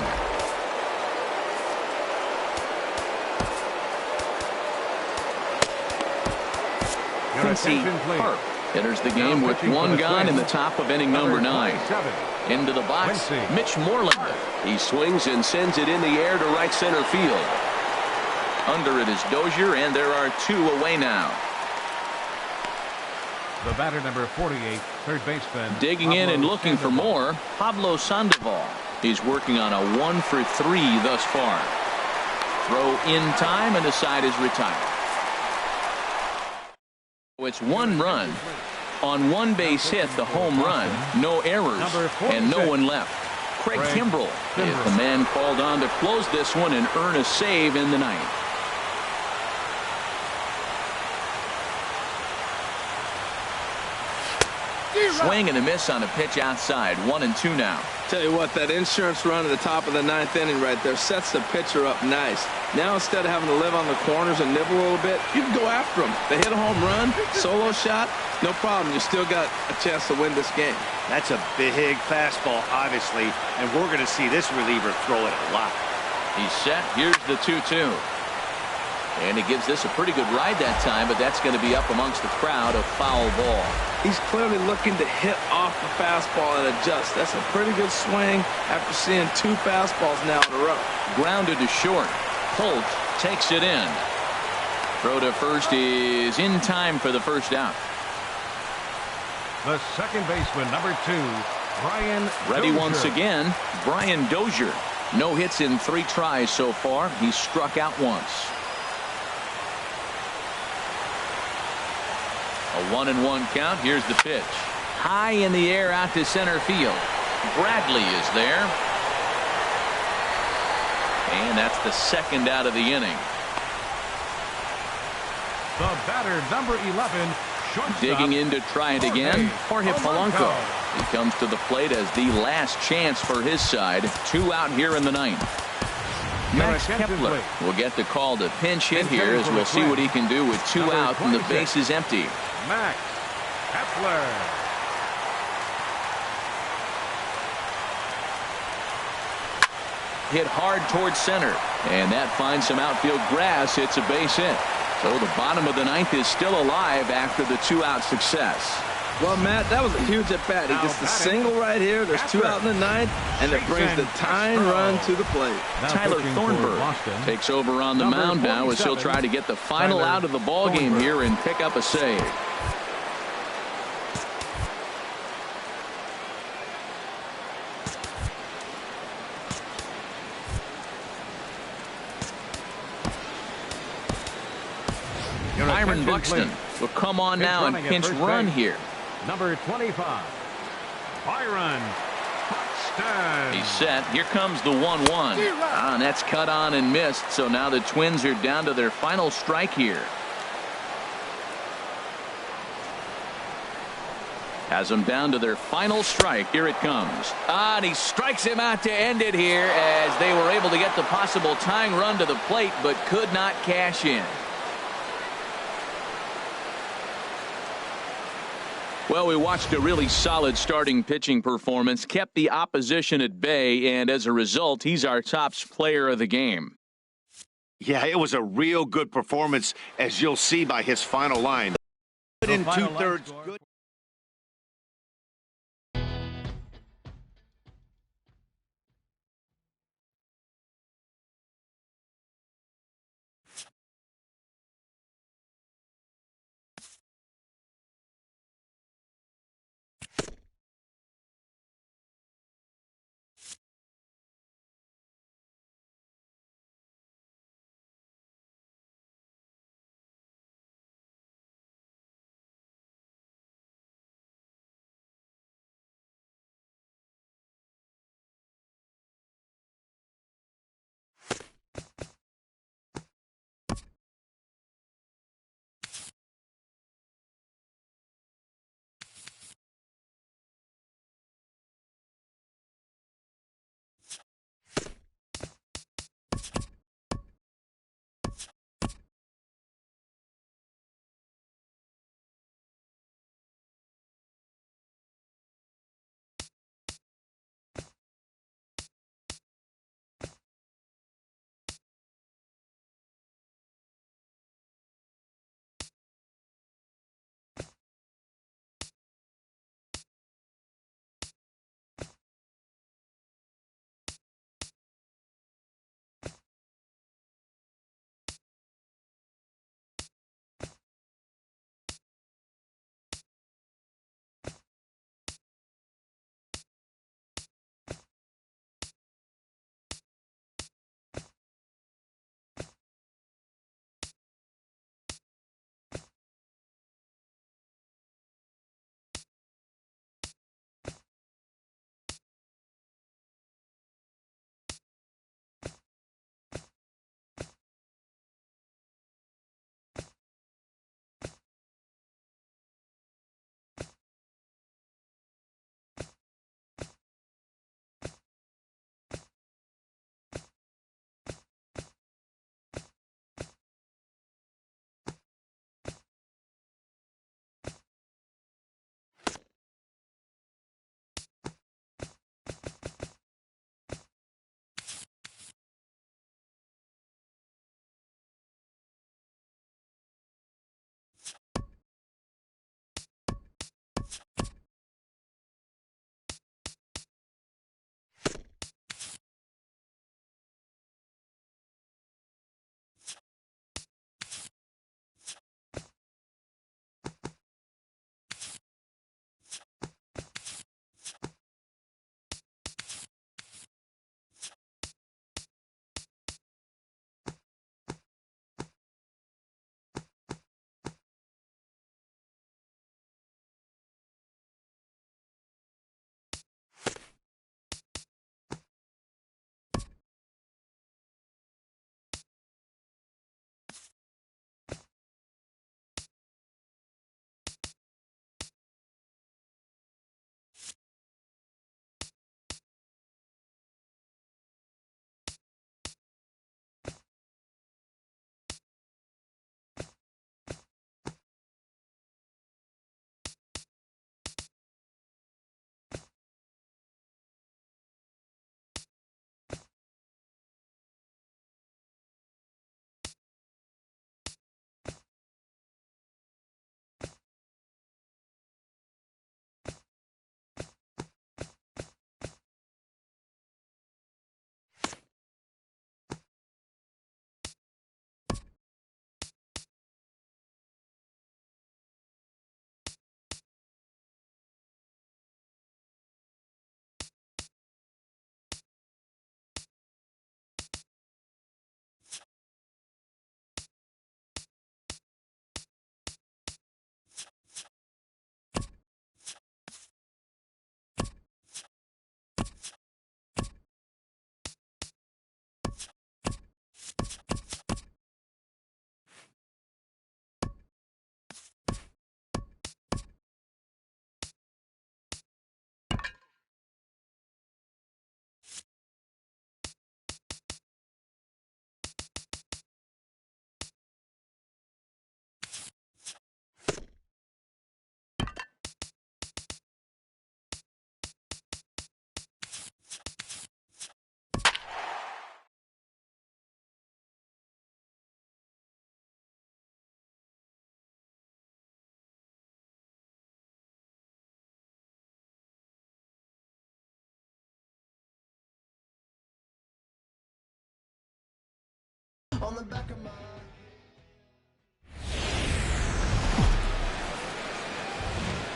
Quincy Harp enters the game with 1 gone in the top of inning number 9. Into the box, Mitch Moreland. He swings and sends it in the air to right center field. Under it is Dozier, and there are 2 away now. The batter, number 48, third baseman. Digging in and looking for more, Pablo Sandoval. He's working on a 1 for 3 thus far. Throw in time, and the side is retired. It's 1 run on 1 base hit, the home run, no errors, and no one left. Craig Kimbrell is the man called on to close this one and earn a save in the 9th. Swing and a miss on a pitch outside. 1-2 now. Tell you what, that insurance run at the top of the 9th inning right there sets the pitcher up nice. Now instead of having to live on the corners and nibble a little bit, you can go after them. They hit a home run, solo shot, no problem. You still got a chance to win this game. That's a big fastball, obviously, and we're going to see this reliever throw it a lot. He's set. Here's the 2-2. And he gives this a pretty good ride that time, but that's going to be up amongst the crowd, a foul ball. He's clearly looking to hit off the fastball and adjust. That's a pretty good swing after seeing 2 fastballs now in a row. Grounded to short. Holt takes it in. Throw to first is in time for the first out. The second baseman, number 2, Brian Ready Dozier. once again, Brian Dozier. No hits in 3 tries so far. He's struck out once. A 1-1 count. Here's the pitch. High in the air out to center field. Bradley is there. And that's the 2nd out of the inning. The batter, number 11, shortstop. Digging in to try it again. Jorge Polanco. He comes to the plate as the last chance for his side. 2 out here in the 9th. Max Kepler will get the call to pinch hit here as we'll see what he can do with 2 out and the base is empty. Max Kepler. Hit hard towards center, and that finds some outfield grass. It's a base hit. So the bottom of the 9th is still alive after the 2-out success. Well, Matt, that was a huge at-bat. He gets the single right here. There's 2 out in the 9th, and it brings the tying run to the plate. Tyler Thornburg takes over on the mound now as he'll try to get the final out of the ball game here and pick up a save. Byron Attention, Buxton please. will come on Pitch now and running at pinch first run base. here. Number 25, Byron Buxton. He's set. Here comes the 1-1. And that's cut on and missed. So now the Twins are down to their final strike here. Has them down to their final strike. Here it comes. And he strikes him out to end it here as they were able to get the possible tying run to the plate but could not cash in. Well, we watched a really solid starting pitching performance, kept the opposition at bay, and as a result, he's our top player of the game. Yeah, it was a real good performance, as you'll see by his final line. Good in two-thirds. Good.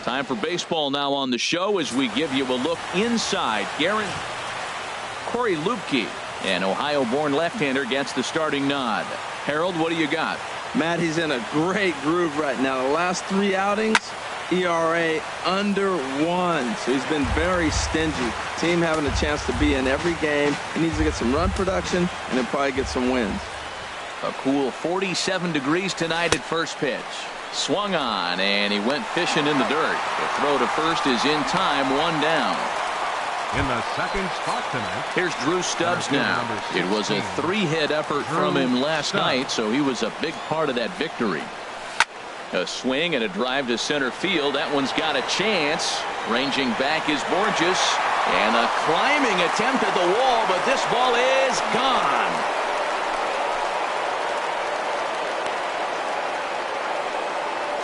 Time for baseball now on the show as we give you a look inside. Corey Lupke, an Ohio-born left-hander, gets the starting nod. Harold, what do you got? Matt, he's in a great groove right now. The last 3 outings, ERA under 1. So he's been very stingy. Team having a chance to be in every game. He needs to get some run production and then probably get some wins. A cool 47 degrees tonight at first pitch. Swung on, and he went fishing in the dirt. The throw to first is in time, 1 down. In the second spot tonight, here's Drew Stubbs now. It was a 3-hit effort from him last night, so he was a big part of that victory. A swing and a drive to center field. That one's got a chance. Ranging back is Borges. And a climbing attempt at the wall, but this ball is gone.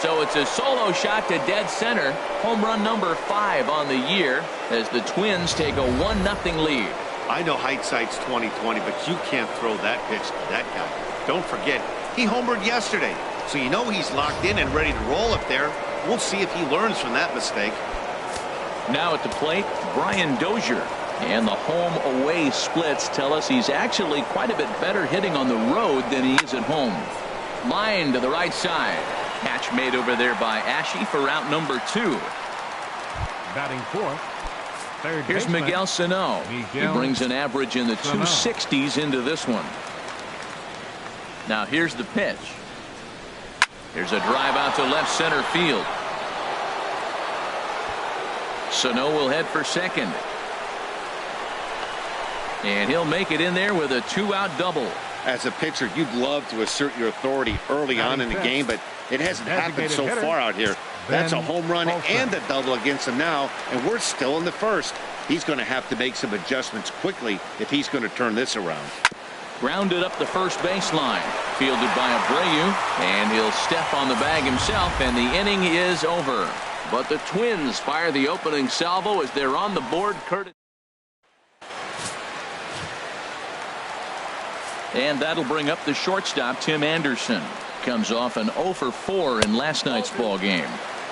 So it's a solo shot to dead center. Home run number 5 on the year as the Twins take a 1-0 lead. I know hindsight's 20/20, but you can't throw that pitch to that guy. Don't forget, he homered yesterday, so you know he's locked in and ready to roll up there. We'll see if he learns from that mistake. Now at the plate, Brian Dozier. And the home-away splits tell us he's actually quite a bit better hitting on the road than he is at home. Line to the right side. Catch made over there by Ashe for out number 2. batting fourth, third Here's baseman, Miguel Sano. He brings an average in the 260s into this one. Now here's the pitch. Here's a drive out to left center field. Sano will head for second. And he'll make it in there with a 2-out double. As a pitcher, you'd love to assert your authority early on in the game, but it hasn't happened so far out here. That's a home run and a double against him now, and we're still in the first. He's going to have to make some adjustments quickly if he's going to turn this around. Grounded up the first baseline. Fielded by Abreu, and he'll step on the bag himself, and the inning is over. But the Twins fire the opening salvo as they're on the board. And that'll bring up the shortstop, Tim Anderson. Comes off an 0 for 4 in last night's ball game.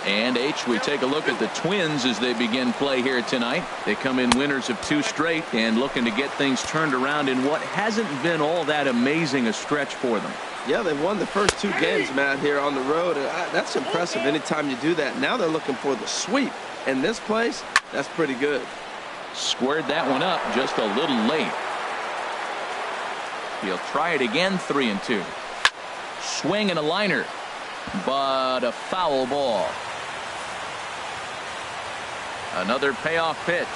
And we take a look at the Twins as they begin play here tonight. They come in winners of 2 straight and looking to get things turned around in what hasn't been all that amazing a stretch for them. Yeah, they've won the first 2 games, Matt, here on the road. That's impressive anytime you do that. Now they're looking for the sweep. In this place, that's pretty good. Squared that one up just a little late. He'll try it again, 3-2. Swing and a liner, but a foul ball. Another payoff pitch.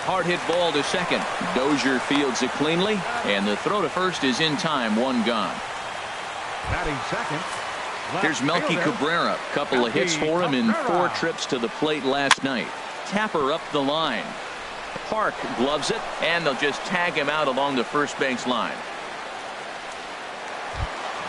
Hard hit ball to second. Dozier fields it cleanly, and the throw to first is in time, 1 gone. Batting second. Here's Melky Cabrera. Couple of hits for him in 4 trips to the plate last night. Tapper up the line. Park gloves it, and they'll just tag him out along the first base line.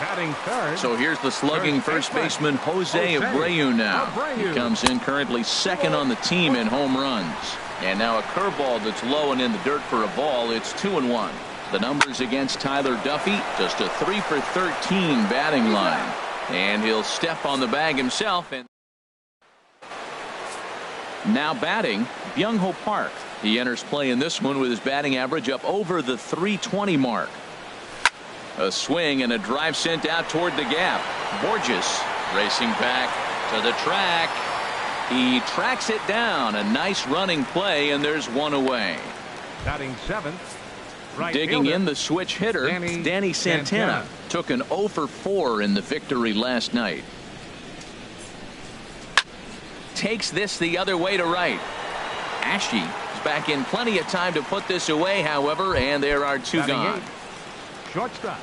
Batting third. So here's the slugging first baseman Jose Abreu now. He comes in currently second on the team in home runs. And now a curveball that's low and in the dirt for a ball. It's 2-1. The numbers against Tyler Duffy, just a 3 for 13 batting line. And he'll step on the bag himself. And now batting, Byung-Ho Park. He enters play in this one with his batting average up over the 320 mark. A swing and a drive sent out toward the gap. Borges racing back to the track. He tracks it down. A nice running play, and there's 1 away. Batting seventh. Right Digging fielder, in the switch hitter, Danny Santana. Took an 0 for 4 in the victory last night. Takes this the other way to right. Ashe is back in plenty of time to put this away, however, and there are 2 gone. Shortstop.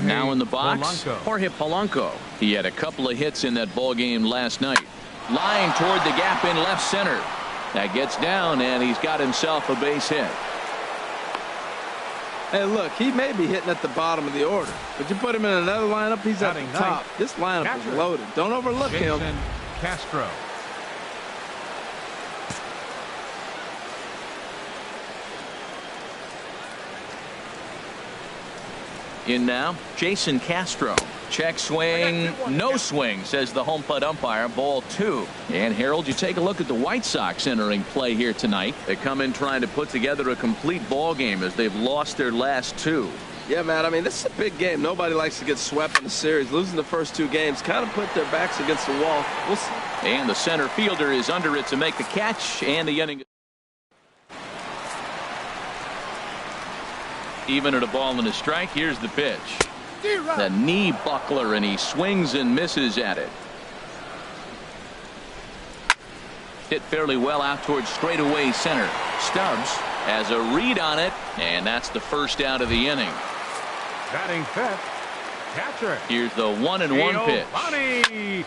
Now in the box, Polanco. Jorge Polanco. He had a couple of hits in that ball game last night. Line toward the gap in left center. That gets down, and he's got himself a base hit. Hey, look, he may be hitting at the bottom of the order, but you put him in another lineup, he's at the top. This lineup is loaded. Don't overlook him. Castro. In now, Jason Castro. Check swing, no swing, says the home plate umpire. Ball 2. And Harold, you take a look at the White Sox entering play here tonight. They come in trying to put together a complete ball game as they've lost their last 2. Yeah, man, I mean, this is a big game. Nobody likes to get swept in the series. Losing the first 2 games kind of put their backs against the wall. We'll see. And the center fielder is under it to make the catch, and the inning. Even at a ball and a strike, here's the pitch. The knee buckler, and he swings and misses at it. Hit fairly well out towards straightaway center. Stubbs has a read on it, and that's the first out of the inning. Batting 5th, catcher. Here's the 1-1 pitch. Giovanni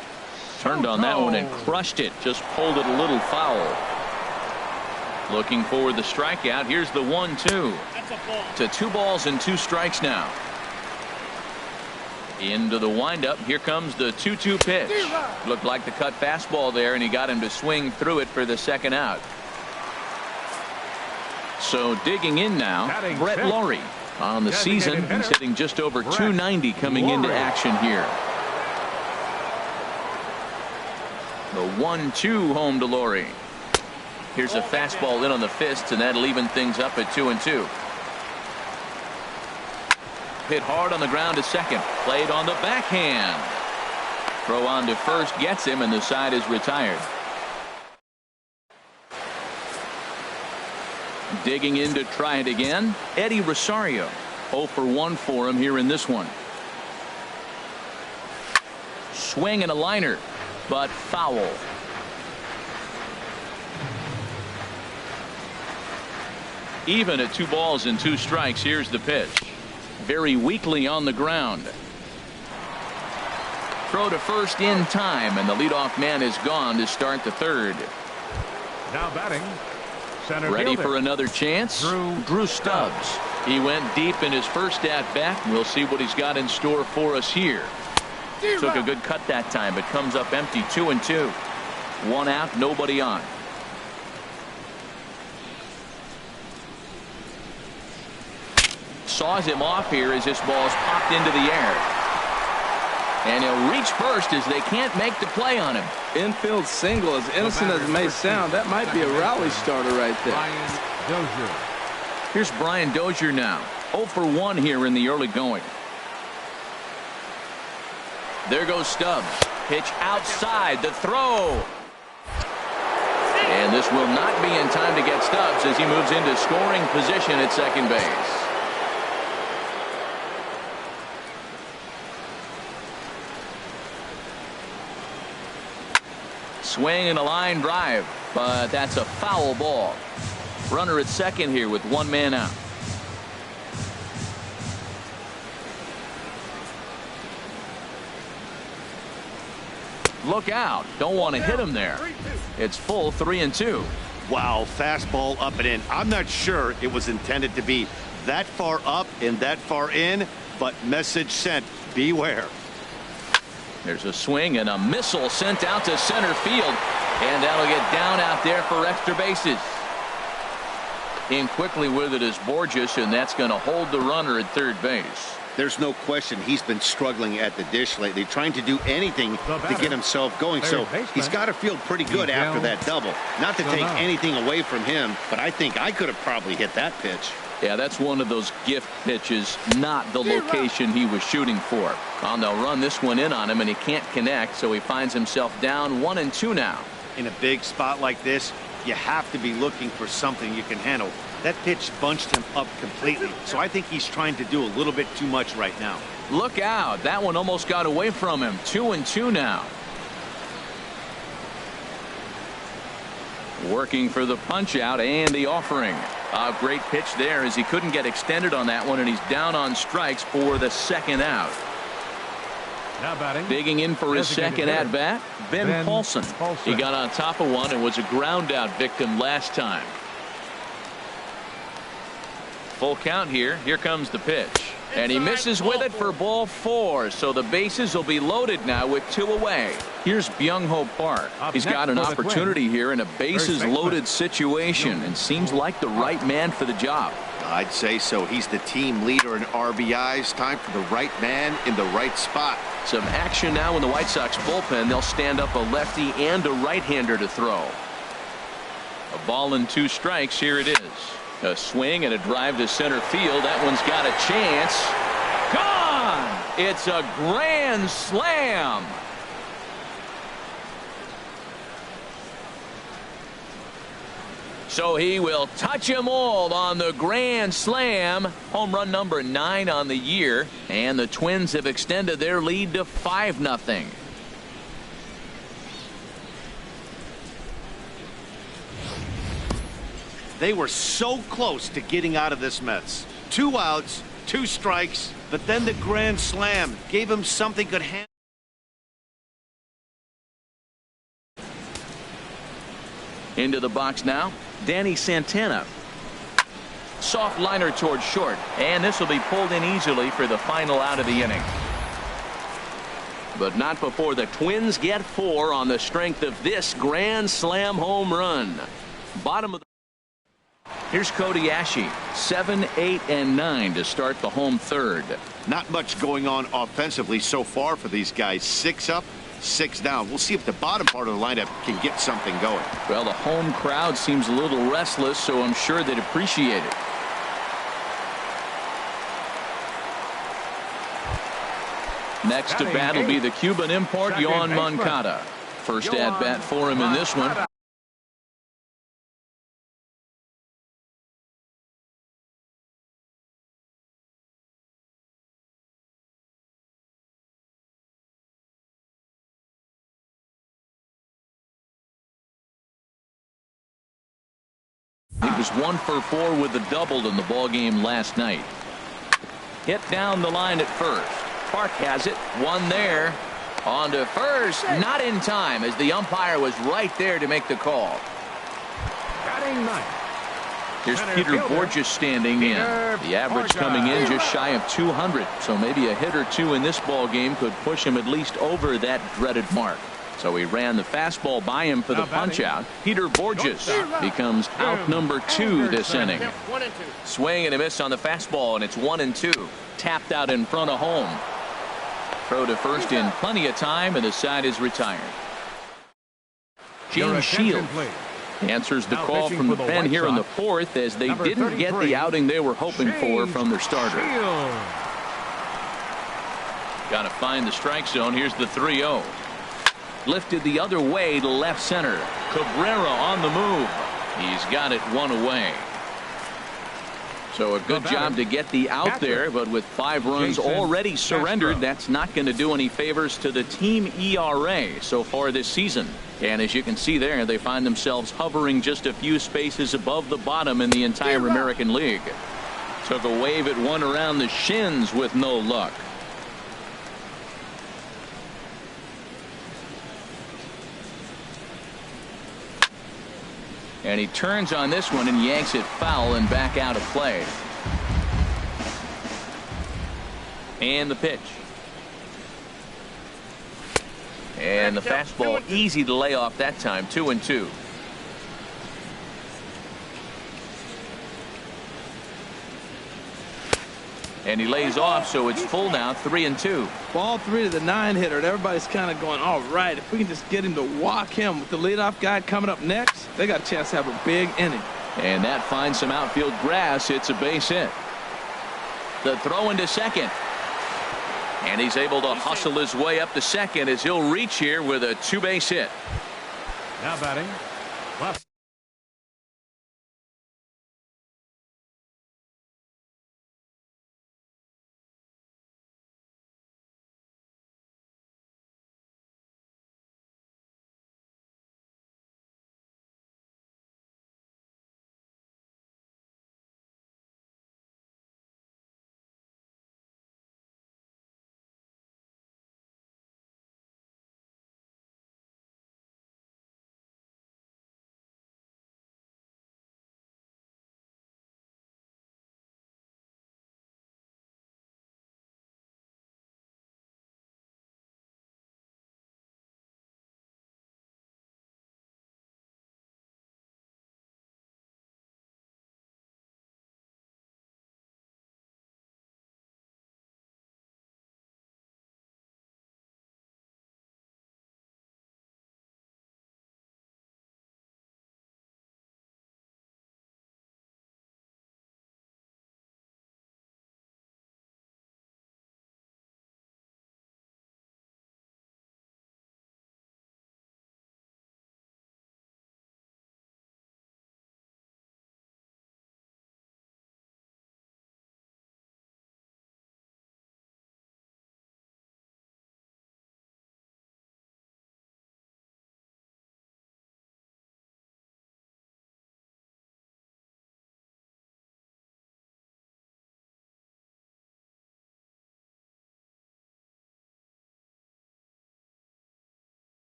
Turned on that one and crushed it. Just pulled it a little foul. Looking for the strikeout. Here's the 1-2. To 2 balls and 2 strikes now. Into the windup. Here comes the 2-2 pitch. Looked like the cut fastball there, and he got him to swing through it for the second out. So digging in now, Brett Lawrie. On the season, he's hitting just over 290 coming into action here. The 1-2 home to Lawrie. Here's a fastball in on the fists, and that'll even things up at 2-2. Hit hard on the ground to second. Played on the backhand. Throw on to first gets him, and the side is retired. Digging in to try it again, Eddie Rosario. 0 for 1 for him here in this one. Swing and a liner, but foul. Even at 2 balls and 2 strikes. Here's the pitch. Very weakly on the ground. Throw to first in time, and the leadoff man is gone to start the 3rd. Now batting, center Ready fielder. for another chance? Drew Stubbs. He went deep in his first at bat. We'll see what he's got in store for us here. Took a good cut that time, but comes up empty. 2-2. 1 out, nobody on. Saws him off here as this ball's popped into the air. And he'll reach first as they can't make the play on him. Infield single, as innocent as it may sound, that might be a rally starter right there. Brian Dozier. Here's Brian Dozier now. 0 for 1 here in the early going. There goes Stubbs. Pitch outside. The throw. And this will not be in time to get Stubbs as he moves into scoring position at second base. Swing and a line drive, but that's a foul ball. Runner at second here with 1 man out. Look out. Don't want to hit him there. It's full 3-2. Wow, fastball up and in. I'm not sure it was intended to be that far up and that far in, but message sent. Beware. There's a swing and a missile sent out to center field, and that'll get down out there for extra bases. In quickly with it is Borges, and that's going to hold the runner at third base. There's no question he's been struggling at the dish lately, trying to do anything to get himself going. So he's got to feel pretty good after that double. Not to take anything away from him, but I think I could have probably hit that pitch. Yeah, that's one of those gift pitches, not the location he was shooting for. They'll run this one in on him, and he can't connect, so he finds himself down 1-2 now. In a big spot like this, you have to be looking for something you can handle. That pitch bunched him up completely, so I think he's trying to do a little bit too much right now. Look out. That one almost got away from him. 2-2 now. Working for the punch out and the offering. A great pitch there as he couldn't get extended on that one, and he's down on strikes for the second out. Now batting. Digging in for his second at bat, Ben Paulson. He got on top of one and was a ground out victim last time. Full count here. Here comes the pitch. And he misses with it for ball 4, so the bases will be loaded now with 2 away. Here's Byung-ho Park. He's got an opportunity here in a bases-loaded situation and seems like the right man for the job. I'd say so. He's the team leader in RBIs. Time for the right man in the right spot. Some action now in the White Sox bullpen. They'll stand up a lefty and a right-hander to throw. A ball and 2 strikes. Here it is. A swing and a drive to center field. That one's got a chance. Gone! It's a grand slam. So he will touch them all on the grand slam. Home run number 9 on the year. And the Twins have extended their lead to 5-0. They were so close to getting out of this mess. 2 outs, 2 strikes, but then the grand slam gave him something could handle. Into the box now, Danny Santana. Soft liner towards short, and this will be pulled in easily for the final out of the inning. But not before the Twins get 4 on the strength of this grand slam home run. Bottom of the Here's Cody Ashe, 7, 8, and 9 to start the home third. Not much going on offensively so far for these guys. 6 up, 6 down. We'll see if the bottom part of the lineup can get something going. Well, the home crowd seems a little restless, so I'm sure they'd appreciate it. Next to bat will be the Cuban import, Yoán Moncada. First at bat for him in this one. He was 1 for 4 with a double in the ballgame last night. Hit down the line at first. Park has it. 1 there. On to first. Not in time as the umpire was right there to make the call. Batting 9. Here's Peter Borges standing in. The average coming in just shy of 200. So maybe a hit or 2 in this ball game could push him at least over that dreaded mark. So he ran the fastball by him for the punch out. Peter Borges becomes out number 2 this inning. Swing and a miss on the fastball, and it's 1-2. Tapped out in front of home. Throw to first in plenty of time, and the side is retired. Gene Shields answers the call from the pen here in the 4th as they didn't get the outing they were hoping for from their starter. Got to find the strike zone. Here's the 3-0. Lifted the other way to left center. Cabrera on the move. He's got it 1 away. So a good job to get the out there, but with 5 runs already surrendered, that's not going to do any favors to the team ERA so far this season. And as you can see there, they find themselves hovering just a few spaces above the bottom in the entire American League. Took a wave at one around the shins with no luck. And he turns on this one and yanks it foul and back out of play. And the pitch. And the fastball easy to lay off that time. 2-2. And he lays off, so it's full now. 3-2. Ball 3 to the 9-hitter. Everybody's kind of going, all right, if we can just get him to walk him with the leadoff guy coming up next, they got a chance to have a big inning. And that finds some outfield grass. It's a base hit. The throw into second. And he's able to hustle his way up to second as he'll reach here with a 2-base hit. Now batting left.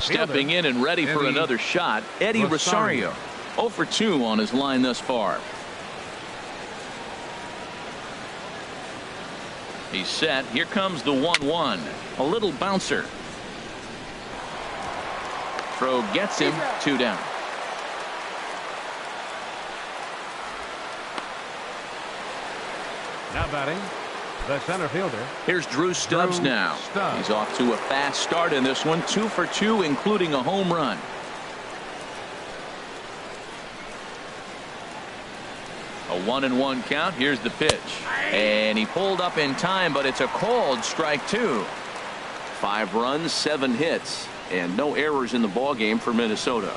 Stepping in and ready for another shot, Eddie Rosario. 0 for 2 on his line thus far. He's set. Here comes the 1-1. A little bouncer. Throw gets him. 2 down. Now batting, the center fielder. Here's Drew Stubbs now. He's off to a fast start in this one. 2 for 2, including a home run. A 1-1 count. Here's the pitch. And he pulled up in time, but it's a called strike 2. 5 runs, 7 hits, and no errors in the ball game for Minnesota.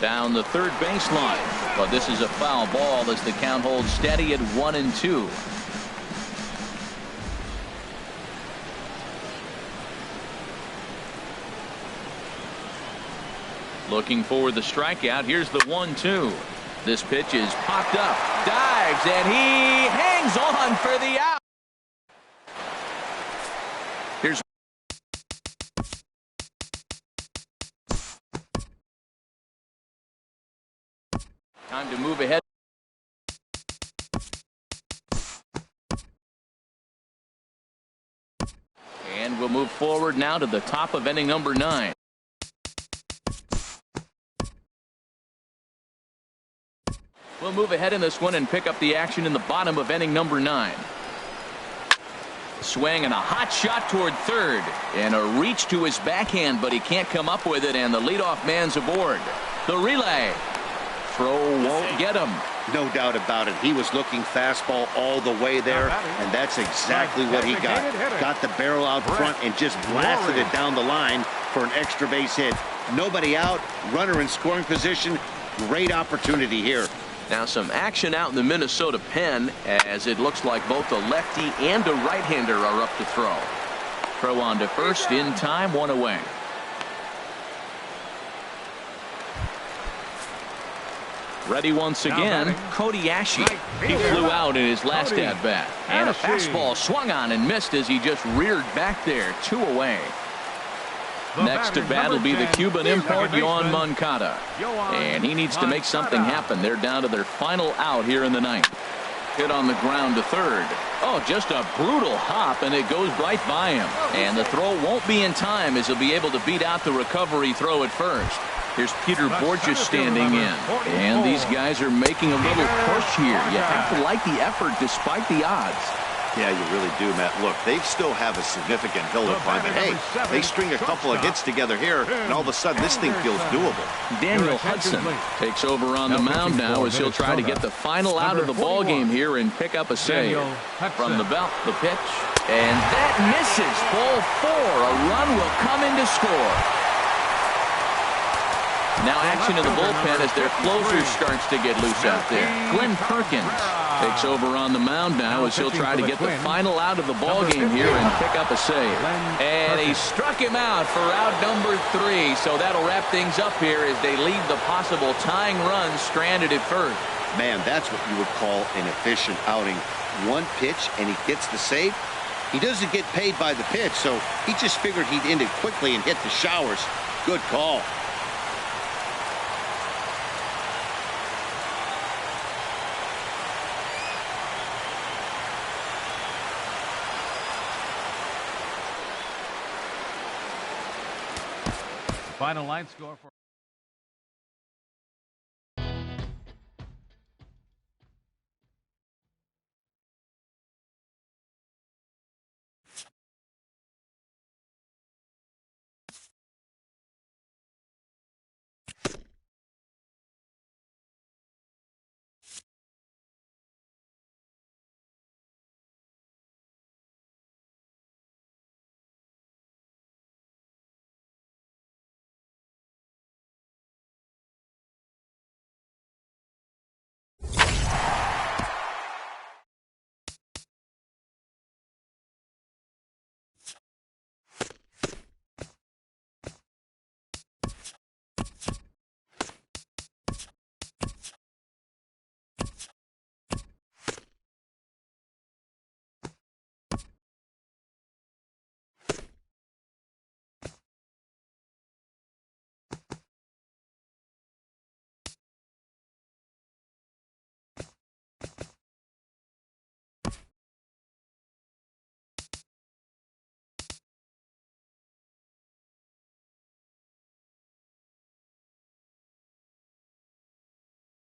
Down the third baseline, but this is a foul ball as the count holds steady at 1-2. Looking for the strikeout. Here's the 1-2. This pitch is popped up, dives, and he hangs on for the out. Here's time to move ahead. And we'll move forward now to the top of inning number 9. We'll move ahead in this one and pick up the action in the bottom of inning number 9. Swing and a hot shot toward third, and a reach to his backhand, but he can't come up with it, and the leadoff man's aboard. The relay. Throw won't get him. No doubt about it. He was looking fastball all the way there, and that's exactly what he got. Got the barrel out front and just blasted it down the line for an extra base hit. Nobody out, runner in scoring position. Great opportunity here. Now some action out in the Minnesota pen, as it looks like both a lefty and a right-hander are up to throw. Throw on to first in time, 1 away. Ready once again, Cody Ashe. He flew out in his last at-bat. And a fastball swung on and missed as he just reared back there. 2 away. Next to bat will be the Cuban import, Yoan Moncada. And he needs to make something happen. They're down to their final out here in the 9th. Hit on the ground to third. Oh, just a brutal hop, and it goes right by him. And the throw won't be in time as he'll be able to beat out the recovery throw at first. Here's Peter Borges standing in. And these guys are making a little push here. You have to like the effort despite the odds. Yeah, you really do, Matt. Look, they still have a significant hill to climb, but hey, they string a couple of hits together here, and all of a sudden this thing feels doable. Daniel Hudson takes over on the mound now as he'll try to get the final out of the ball game here and pick up a save. From the belt, the pitch, and that misses. Ball 4. A run will come in to score. Now action in the bullpen as their closer starts to get loose out there. Glenn Perkins takes over on the mound now as he'll try to get the final out of the ball game here and pick up a save. And he struck him out for out number 3. So that'll wrap things up here as they leave the possible tying run stranded at first. Man, that's what you would call an efficient outing. 1 pitch and he gets the save. He doesn't get paid by the pitch, so he just figured he'd end it quickly and hit the showers. Good call. Final line score for